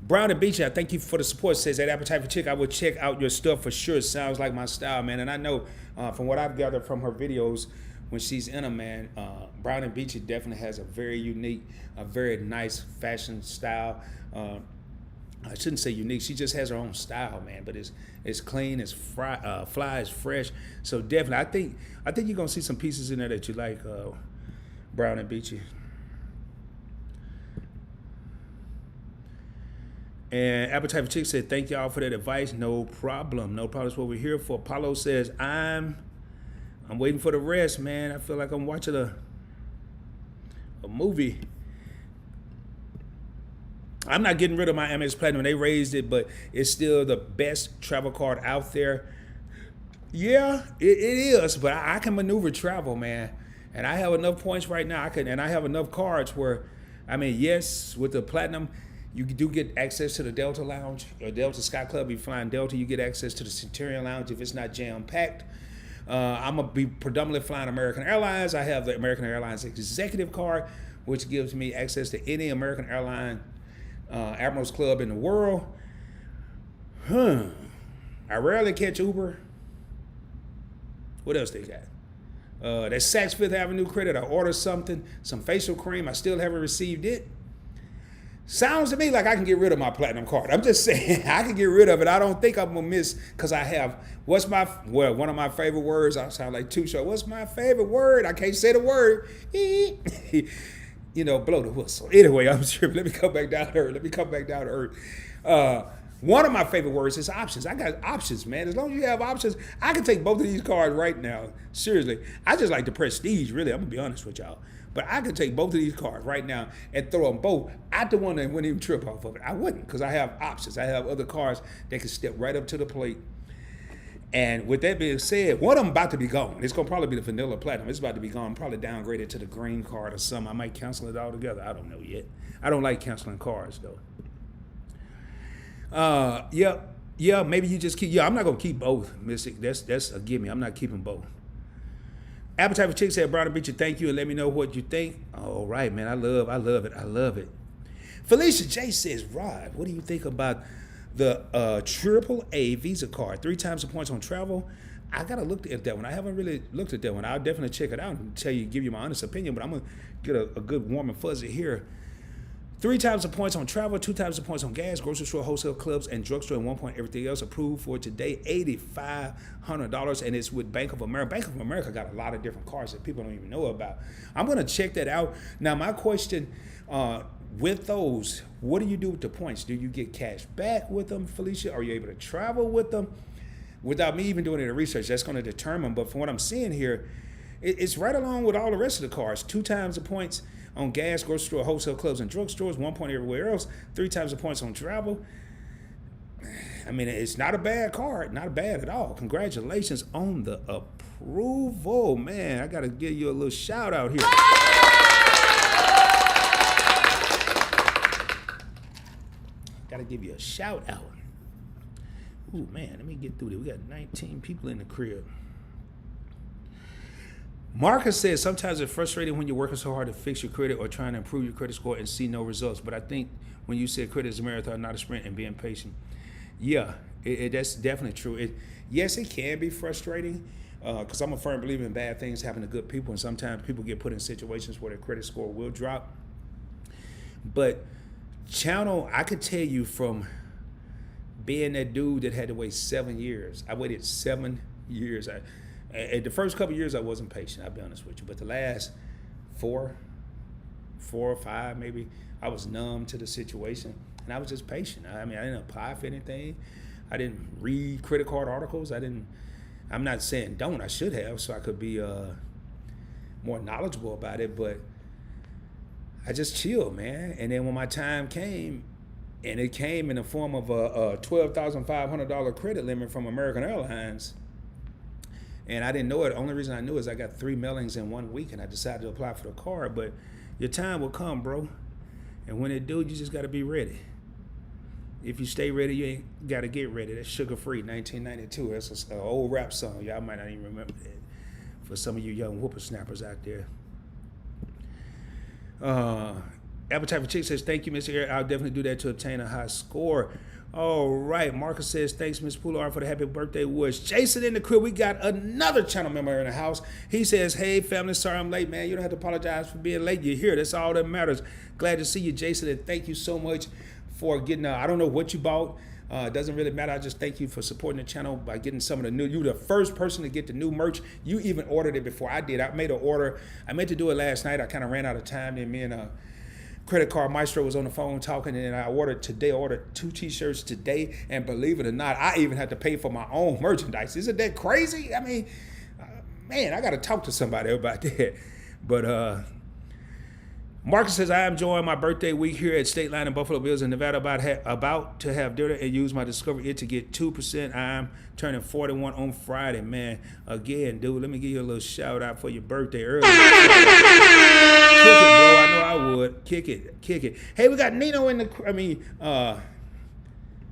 Brown and Beach, I thank you for the support. Says that appetite for chick, I will check out your stuff for sure. It sounds like my style, man. And I know from what I've gathered from her videos when she's in them, man, Brown and Beach definitely has a very unique, a very nice fashion style. I shouldn't say unique. She just has her own style, man. But it's clean, it's fly, it's fresh. So definitely, I think you're gonna see some pieces in there that you like, Brown and Beachy. And Appetite for Chick said, thank y'all for that advice. No problem. No problem. That's what we're here for. Apollo says, I'm waiting for the rest, man. I feel like I'm watching a movie. I'm not getting rid of my Amex Platinum. They raised it, but it's still the best travel card out there. Yeah, it is, but I can maneuver travel, man. And I have enough points right now. And I have enough cards where, I mean, yes, with the Platinum, you do get access to the Delta Lounge or Delta Sky Club. If you're flying Delta, you get access to the Centurion Lounge if it's not jam-packed. I'm going to be predominantly flying American Airlines. I have the American Airlines Executive Card, which gives me access to any American Airline Admirals Club in the world. I rarely catch Uber. What else they got? That Saks Fifth Avenue credit. I ordered something, some facial cream. I still haven't received it. Sounds to me like I can get rid of my Platinum card. I'm just saying I can get rid of it. I don't think I'm gonna miss because I have one of my favorite words. I sound like Too Short. What's my favorite word? I can't say the word. Blow the whistle. Anyway, I'm sure. Let me come back down to earth. One of my favorite words is options. I got options, man. As long as you have options, I can take both of these cards right now. Seriously, I just like the prestige. Really, I'm gonna be honest with y'all. But I could take both of these cards right now and throw them both at the one that wouldn't even trip off of it. I wouldn't, because I have options. I have other cards that can step right up to the plate. And with that being said, one of them about to be gone. It's gonna probably be the Vanilla Platinum. It's about to be gone, probably downgraded to the green card or something. I might cancel it altogether. I don't know yet. I don't like canceling cards though. Yeah, maybe you just keep. Yeah, I'm not gonna keep both, Mystic. That's a gimme. I'm not keeping both. Appetite for Chick said, Brown and Beach, thank you and let me know what you think. All right, man. I love it. Felicia J says, Rod, what do you think about the AAA Visa card? 3 times the points on travel. I gotta look at that one. I haven't really looked at that one. I'll definitely check it out and give you my honest opinion, but I'm gonna get a good warm and fuzzy here. 3 times the points on travel, 2 times the points on gas, grocery store, wholesale clubs, and drugstore, and 1 point everything else. Approved for today, $8,500, and it's with Bank of America. Bank of America got a lot of different cards that people don't even know about. I'm going to check that out. Now, my question with those, what do you do with the points? Do you get cash back with them, Felicia? Are you able to travel with them? Without me even doing any research, that's going to determine. But from what I'm seeing here, it's right along with all the rest of the cards. 2 times the points on gas, grocery store, wholesale clubs, and drugstores, 1 point everywhere else, 3 times the points on travel. I mean, it's not a bad card, not bad at all. Congratulations on the approval, man. I got to give you a little shout out here. Got to give you a shout out. Ooh, man, let me get through this. We got 19 people in the crib. Marcus says, sometimes it's frustrating when you're working so hard to fix your credit or trying to improve your credit score and see no results. But I think when you said credit is a marathon, not a sprint, and being patient, yeah, that's definitely true. Yes, it can be frustrating because I'm a firm believer in bad things happen to good people, and sometimes people get put in situations where their credit score will drop. But Channel, I could tell you from being that dude that had to wait 7 years. I waited 7 years. The first couple of years, I wasn't patient, I'll be honest with you. But the last 4 or 5 maybe, I was numb to the situation. And I was just patient. I mean, I didn't apply for anything. I didn't read credit card articles. I'm not saying don't. I should have, so I could be more knowledgeable about it. But I just chilled, man. And then when my time came, And it came in the form of a $12,500 credit limit from American Airlines. And I didn't know it. The only reason I knew is I got 3 mailings in 1 week, and I decided to apply for the card. But your time will come, bro. And when it do, you just got to be ready. If you stay ready, you ain't got to get ready. That's Sugar Free, 1992. That's an old rap song. Y'all might not even remember that. For some of you young whippersnappers out there. Appetite for Chick says, thank you, Mr. Eric. I'll definitely do that to obtain a high score. All right. Marcus says, thanks, Ms. Poulard, for the happy birthday wish. Jason in the crib, we got another channel member in the house. He says, hey, family, sorry I'm late, man. You don't have to apologize for being late. You're here. That's all that matters. Glad to see you, Jason, and thank you so much for getting, I don't know what you bought. It doesn't really matter. I just thank you for supporting the channel by getting some of the new. You were the first person to get the new merch. You even ordered it before I did. I made an order. I meant to do it last night. I kind of ran out of time, and me and Credit Card Maestro was on the phone talking, and I ordered 2 t-shirts today, and believe it or not, I even had to pay for my own merchandise. Isn't that crazy? I mean, man, I got to talk to somebody about that. But Marcus says, I am enjoying my birthday week here at State Line in Buffalo Bills in Nevada, about to have dinner and use my Discovery It to get 2%. I'm turning 41 on Friday, man. Again, dude, let me give you a little shout out for your birthday early. Kick it, bro. I know I would. Kick it. Hey, we got Nino in the,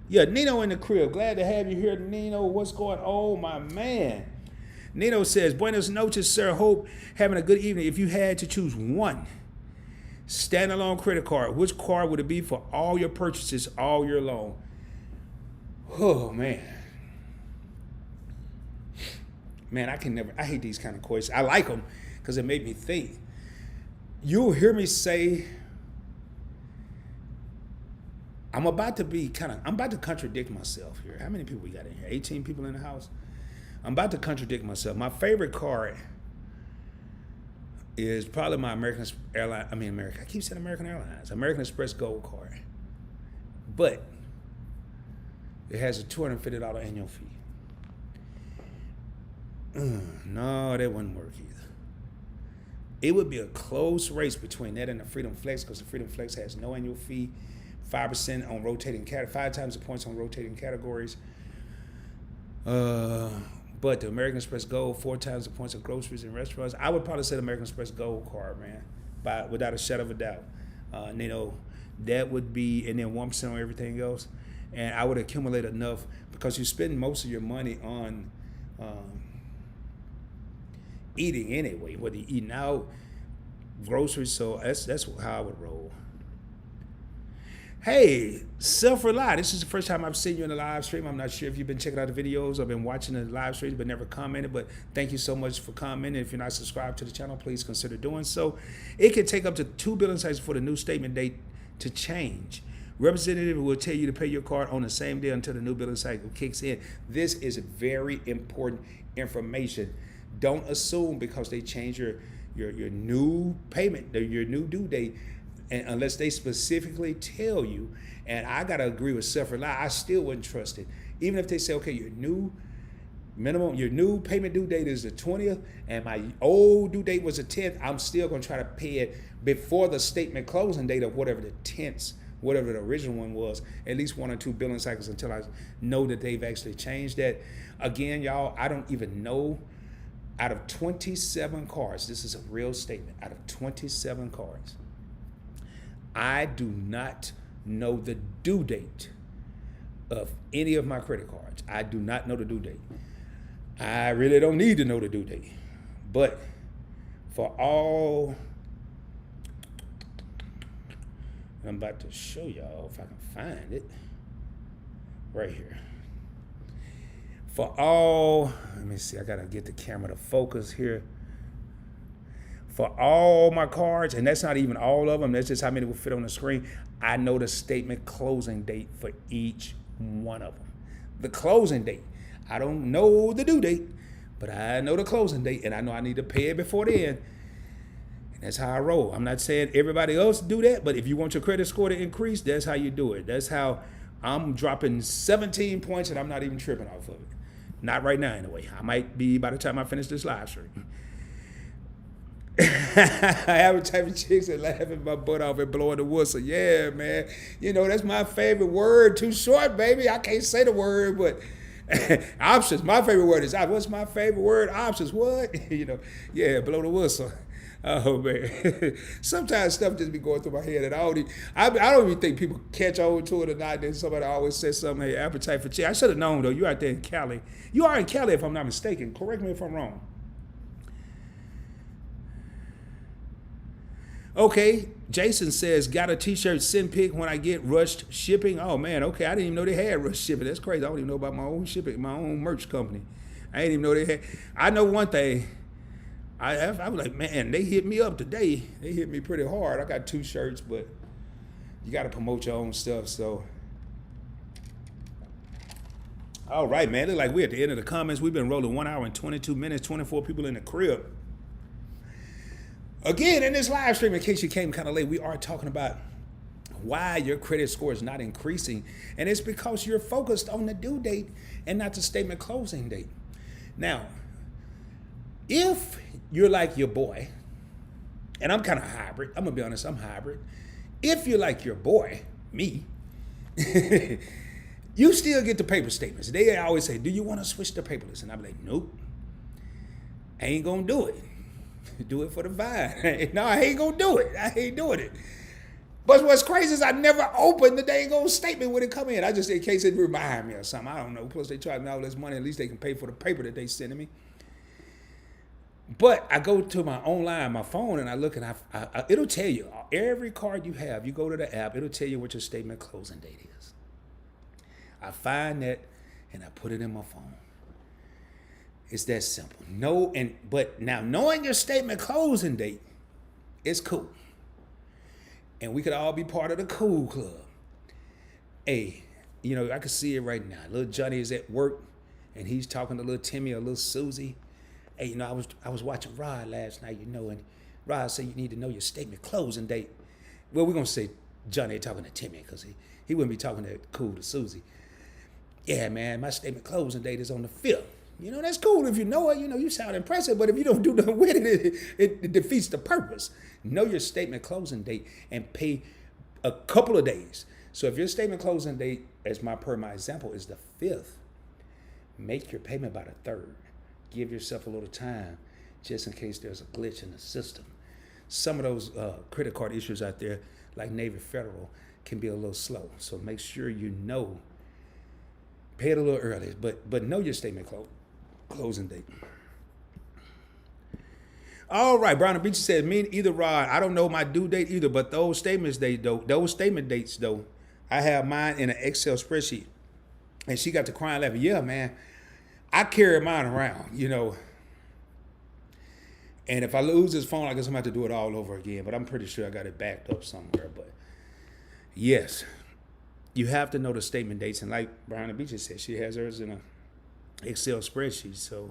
Nino in the crib. Glad to have you here, Nino. What's going on? Oh, my man. Nino says, buenos noches, sir. Hope having a good evening. If you had to choose one standalone credit card, which card would it be for all your purchases all year long? Oh, man. Man, I hate these kind of questions. I like them because it made me think. You'll hear me say, I'm about to contradict myself here. How many people we got in here? 18 people in the house? I'm about to contradict myself. My favorite card is probably my American Express Gold card. But it has a $250 annual fee. No, that wouldn't work either. It would be a close race between that and the Freedom Flex, because the Freedom Flex has no annual fee, 5% on rotating 5 times the points on rotating categories. But the American Express Gold, 4 times the points of groceries and restaurants. I would probably say the American Express Gold card, man, without a shadow of a doubt. That would be, and then 1% on everything else. And I would accumulate enough, because you spend most of your money on eating anyway, whether you're eating out, groceries. So that's how I would roll. Hey, Self-Rely, this is the first time I've seen you in a live stream. I'm not sure if you've been checking out the videos. I've been watching the live streams but never commented. But thank you so much for commenting. If you're not subscribed to the channel, please consider doing so. It can take up to 2 billing cycles for the new statement date to change. Representative will tell you to pay your card on the same day until the new billing cycle kicks in. This is very important information. Don't assume because they change your new payment, your new due date, and unless they specifically tell you. And I gotta agree with Self-Rely, I still wouldn't trust it. Even if they say, okay, your new payment due date is the 20th, and my old due date was the 10th, I'm still gonna try to pay it before the statement closing date of whatever the 10th, whatever the original one was, at least 1 or 2 billing cycles until I know that they've actually changed that. Again, y'all, I don't even know. Out of 27 cards, this is a real statement, out of 27 cards, I do not know the due date of any of my credit cards. I do not know the due date. I really don't need to know the due date. But for all, I'm about to show y'all if I can find it right here. For all, let me see, I gotta get the camera to focus here. For all my cards, and that's not even all of them, that's just how many will fit on the screen, I know the statement closing date for each one of them. The closing date. I don't know the due date, but I know the closing date, and I know I need to pay it before then. And that's how I roll. I'm not saying everybody else do that, but if you want your credit score to increase, that's how you do it. That's how I'm dropping 17 points, and I'm not even tripping off of it. Not right now, anyway. I might be by the time I finish this live stream. I have a type of chicks that laughing my butt off and blowing the whistle. Yeah, man. You know, that's my favorite word. Too short, baby. I can't say the word, but options. My favorite word is options. What's my favorite word? Options. What? You know, yeah, blow the whistle. Oh man. Sometimes stuff just be going through my head and I don't even think people catch on to it or not. Then somebody always says something, hey, appetite for chick. I should have known though. You're out there in Cali. You are in Cali if I'm not mistaken. Correct me if I'm wrong. Okay, Jason says, got a t-shirt send pick when I get rushed shipping. Oh man, okay, I didn't even know they had rushed shipping. That's crazy. I don't even know about my own shipping, my own merch company. I didn't even know they had. I know one thing. I was like, man, they hit me up today. They hit me pretty hard. I got 2 shirts, but you got to promote your own stuff. So, all right, man. Look like we're at the end of the comments. We've been rolling 1 hour and 22 minutes, 24 people in the crib. Again, in this live stream, in case you came kind of late, we are talking about why your credit score is not increasing. And it's because you're focused on the due date and not the statement closing date. Now, if you're like your boy, and I'm kind of hybrid, I'm going to be honest, I'm hybrid. If you're like your boy, me, you still get the paper statements. They always say, do you want to switch to paperless? And I'm like, nope, I ain't going to do it. Do it for the vine. No, I ain't gonna do it. I ain't doing it. But what's crazy is I never opened the dang old statement when it come in. I just, in case it remind me or something. I don't know. Plus they charge me all this money. At least they can pay for the paper that they sending me. But I go to my online, my phone, and I look, and it'll tell you, every card you have, you go to the app, it'll tell you what your statement closing date is. I find that, and I put it in my phone. It's that simple. But now knowing your statement closing date is cool. And we could all be part of the cool club. Hey, you know, I can see it right now. Little Johnny is at work and he's talking to little Timmy or little Susie. Hey, you know, I was watching Rod last night, you know, and Rod said you need to know your statement closing date. Well, we're gonna say Johnny talking to Timmy because he wouldn't be talking that cool to Susie. Yeah, man, my statement closing date is on the 5th. You know, that's cool if you know it. You know, you sound impressive, but if you don't do nothing with it, it defeats the purpose. Know your statement closing date and pay a couple of days. So if your statement closing date, as per my example, is the 5th, make your payment by the 3rd. Give yourself a little time just in case there's a glitch in the system. Some of those credit card issues out there, like Navy Federal, can be a little slow. So make sure you know, pay it a little early, but know your statement closing date. All right, Brown and Beach says, me and either Rod, I don't know my due date either, but those statement dates though, I have mine in an Excel spreadsheet. And she got to crying laughing. Yeah, man, I carry mine around, you know. And if I lose this phone, I guess I'm gonna have to do it all over again. But I'm pretty sure I got it backed up somewhere. But yes, you have to know the statement dates. And like Brown and Beach said, she has hers in a Excel spreadsheet, so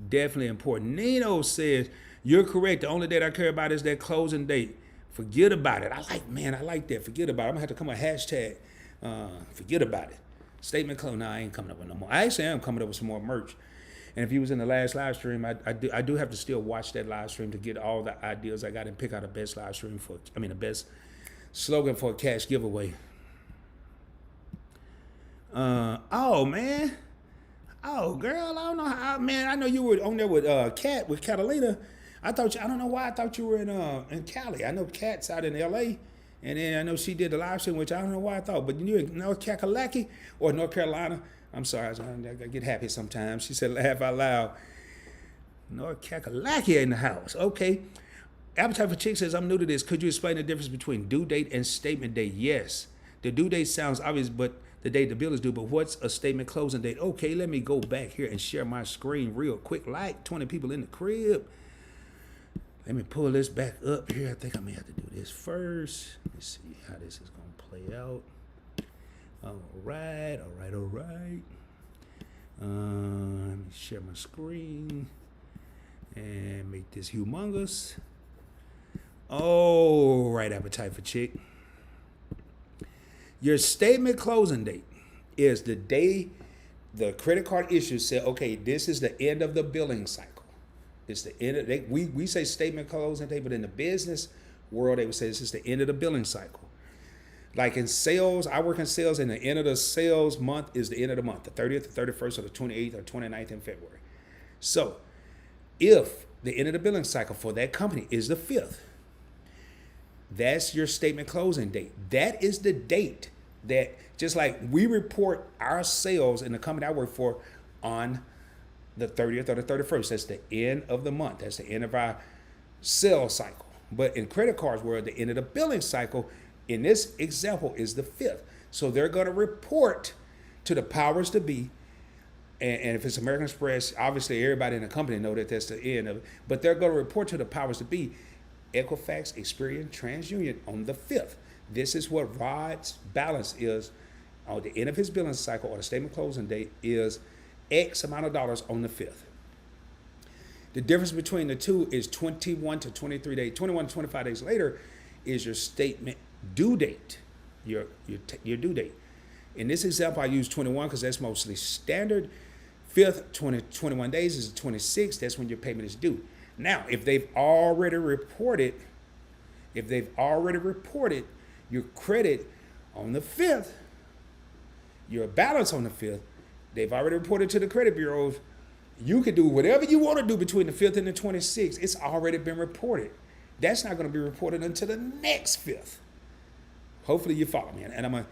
definitely important. Nino says, you're correct. The only date I care about is that closing date. Forget about it. I like that. Forget about it. I'm gonna have to come a hashtag. Forget about it. Statement close. No, I ain't coming up with no more. I actually am coming up with some more merch. And if you was in the last live stream, I do have to still watch that live stream to get all the ideas I got and pick out the best live stream the best slogan for a cash giveaway. Oh man. Oh, girl, I don't know how, man. I know you were on there with Catalina. I don't know why I thought you were in Cali. I know Kat's out in L.A., and then I know she did the live stream, which I don't know why I thought. But you're in North Kakalaki or North Carolina. I'm sorry, I get happy sometimes. She said, laugh out loud. North Kakalaki in the house. Okay. Appetite for Chick says, I'm new to this. Could you explain the difference between due date and statement date? Yes. The due date sounds obvious, but the date the bill is due, but what's a statement closing date? Okay, let me go back here and share my screen real quick. Like 20 people in the crib. Let me pull this back up here. I think I may have to do this first. Let's see how this is going to play out. All right. Let me share my screen and make this humongous. All right, Appetite for Chick. Your statement closing date is the day the credit card issuer said, okay, this is the end of the billing cycle. It's the end of we say statement closing date, but in the business world, they would say this is the end of the billing cycle. Like in sales, I work in sales, and the end of the sales month is the end of the month, the 30th, the 31st, or the 28th, or 29th in February. So if the end of the billing cycle for that company is the 5th, that's your statement closing date. That is the date that, just like we report our sales in the company I work for on the 30th or the 31st, that's the end of the month. That's the end of our sales cycle. But in credit cards, where the end of the billing cycle, in this example, is the 5th. So they're going to report to the powers to be. And if it's American Express, obviously everybody in the company know that that's the end of it. But they're going to report to the powers to be, Equifax, Experian, TransUnion, on the 5th. This is what Rod's balance is on the end of his billing cycle, or the statement closing date is X amount of dollars on the 5th. The difference between the two is 21 to 23 days. 21 to 25 days later is your statement due date, your due date. In this example, I use 21 because that's mostly standard. 5th, 21 days is 26. That's when your payment is due. Now, if they've already reported your credit on the 5th, your balance on the 5th, they've already reported to the credit bureaus. You can do whatever you want to do between the 5th and the 26th. It's already been reported. That's not going to be reported until the next 5th. Hopefully you follow me. And I'm going to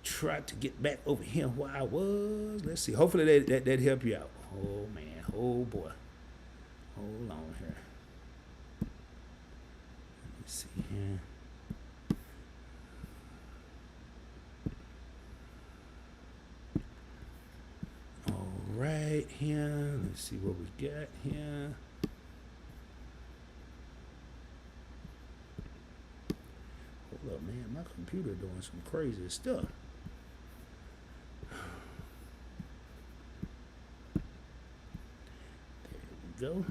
try to get back over here where I was. Let's see. Hopefully that help you out. Oh, man. Oh, boy. Hold on here. Let me see here. All right here. Let's see what we got here. Hold up, man. My computer doing some crazy stuff. There we go.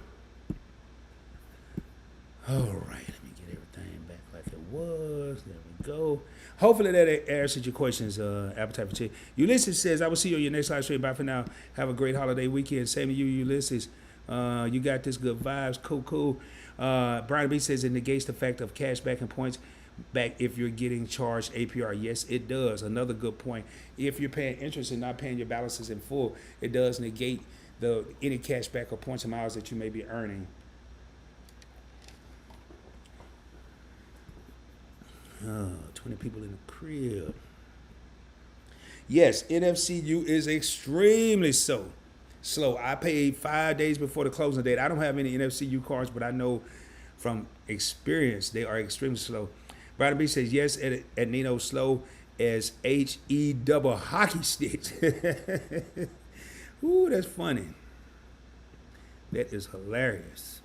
All right, let me get everything back like it was. There we go. Hopefully that answered your questions, Appetite for Change. Ulysses says, I will see you on your next live stream. Bye for now. Have a great holiday weekend. Same to you, Ulysses. You got this, good vibes. Cool. Brian B says, it negates the fact of cash back and points back if you're getting charged APR. Yes, it does. Another good point. If you're paying interest and not paying your balances in full, it does negate any cash back or points or miles that you may be earning. 20 people in the crib. Yes, NFCU is extremely slow. I paid 5 days before the closing date. I don't have any NFCU cards, but I know from experience they are extremely slow. Brian B says, yes, at Nino, slow as HE double hockey sticks. Ooh, that's funny. That is hilarious.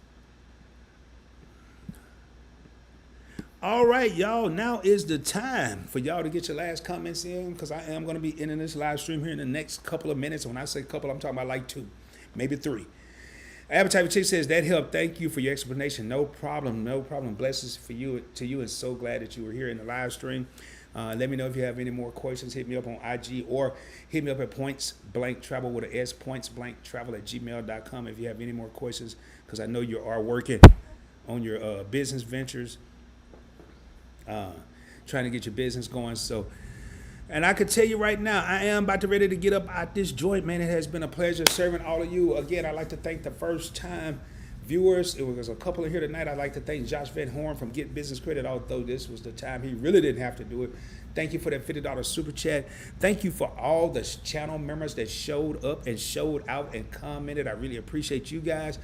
All right, y'all. Now is the time for y'all to get your last comments in, because I am going to be ending this live stream here in the next couple of minutes. When I say couple, I'm talking about like 2, maybe 3. Appetite for Chick says, that helped. Thank you for your explanation. No problem. Blessings to you, and so glad that you were here in the live stream. Let me know if you have any more questions. Hit me up on IG or hit me up at pointsblanktravel with an S, pointsblanktravel@gmail.com if you have any more questions, because I know you are working on your business ventures, trying to get your business going. So, and I could tell you right now, I am about to ready to get up out this joint, man. It has been a pleasure serving all of you. Again, I'd like to thank the first time viewers. It was a couple in here tonight. I'd like to thank Josh Van Horn from Get Business Credit, although this was the time he really didn't have to do it. Thank you for that $50 super chat. Thank you for all the channel members that showed up and showed out and commented. I really appreciate you guys.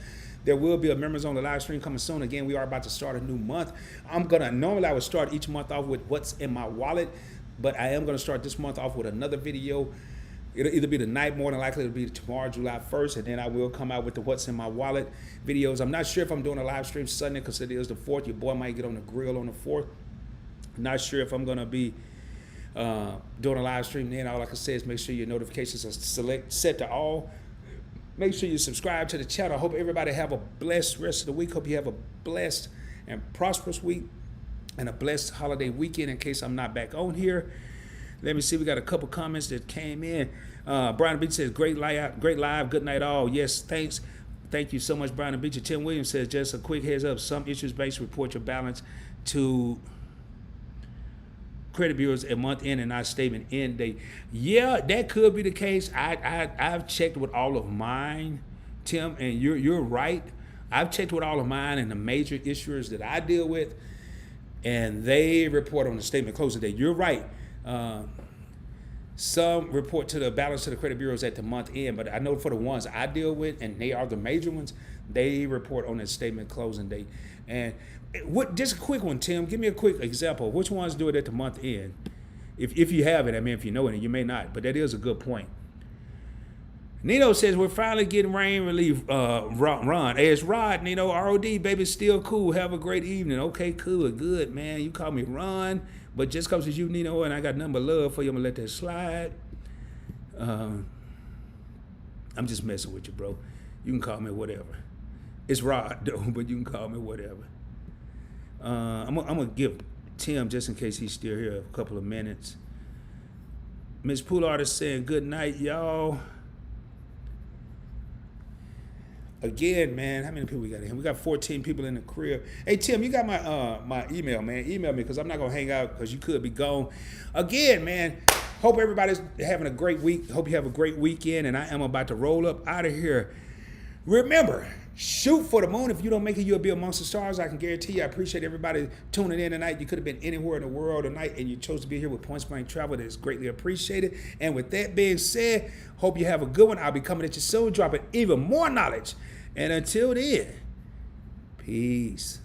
There will be a members on the live stream coming soon. Again, we are about to start a new month. Normally I would start each month off with what's in my wallet, but I am gonna start this month off with another video. It'll either be tonight, more than likely it'll be tomorrow, July 1st, and then I will come out with the what's in my wallet videos. I'm not sure if I'm doing a live stream Sunday because it is the 4th. Your boy might get on the grill on the 4th. Not sure if I'm gonna be doing a live stream then. All I can say is make sure your notifications are set to all. Make sure you subscribe to the channel. I hope everybody have a blessed rest of the week. Hope you have a blessed and prosperous week and a blessed holiday weekend in case I'm not back on here. Let me see. We got a couple comments that came in. Brian B says, great live. Good night all. Yes, thanks. Thank you so much, Brian and Beecher. Tim Williams says, just a quick heads up, some issues-based report your balance to credit bureaus at month end and not statement end date. Yeah, that could be the case. I've checked with all of mine, Tim, and you're right. I've checked with all of mine and the major issuers that I deal with, and they report on the statement closing date. You're right. Some report to the balance to the credit bureaus at the month end, but I know for the ones I deal with, and they are the major ones, they report on the statement closing date. And just a quick one, Tim, give me a quick example. Which ones do it at the month end? If you have it, I mean, if you know it, and you may not, but that is a good point. Nino says, we're finally getting rain relief, Ron. Hey, it's Rod, Nino, ROD, baby, still cool. Have a great evening. Okay, cool, good, man. You call me Ron, but just because it's you, Nino, and I got nothing but love for you, I'm going to let that slide. I'm just messing with you, bro. You can call me whatever. It's Rod, though, but you can call me whatever. I'm going to give Tim, just in case he's still here, a couple of minutes. Ms. Poulard is saying, good night, y'all. Again, man, how many people we got in here? We got 14 people in the crib. Hey, Tim, you got my email, man. Email me because I'm not going to hang out because you could be gone. Again, man, hope everybody's having a great week. Hope you have a great weekend, and I am about to roll up out of here. Remember, shoot for the moon. If you don't make it, you'll be amongst the stars. I can guarantee you. I appreciate everybody tuning in tonight. You could have been anywhere in the world tonight, and you chose to be here with Point Blank Travel. That is greatly appreciated. And with that being said, hope you have a good one. I'll be coming at you soon, dropping even more knowledge. And until then, peace.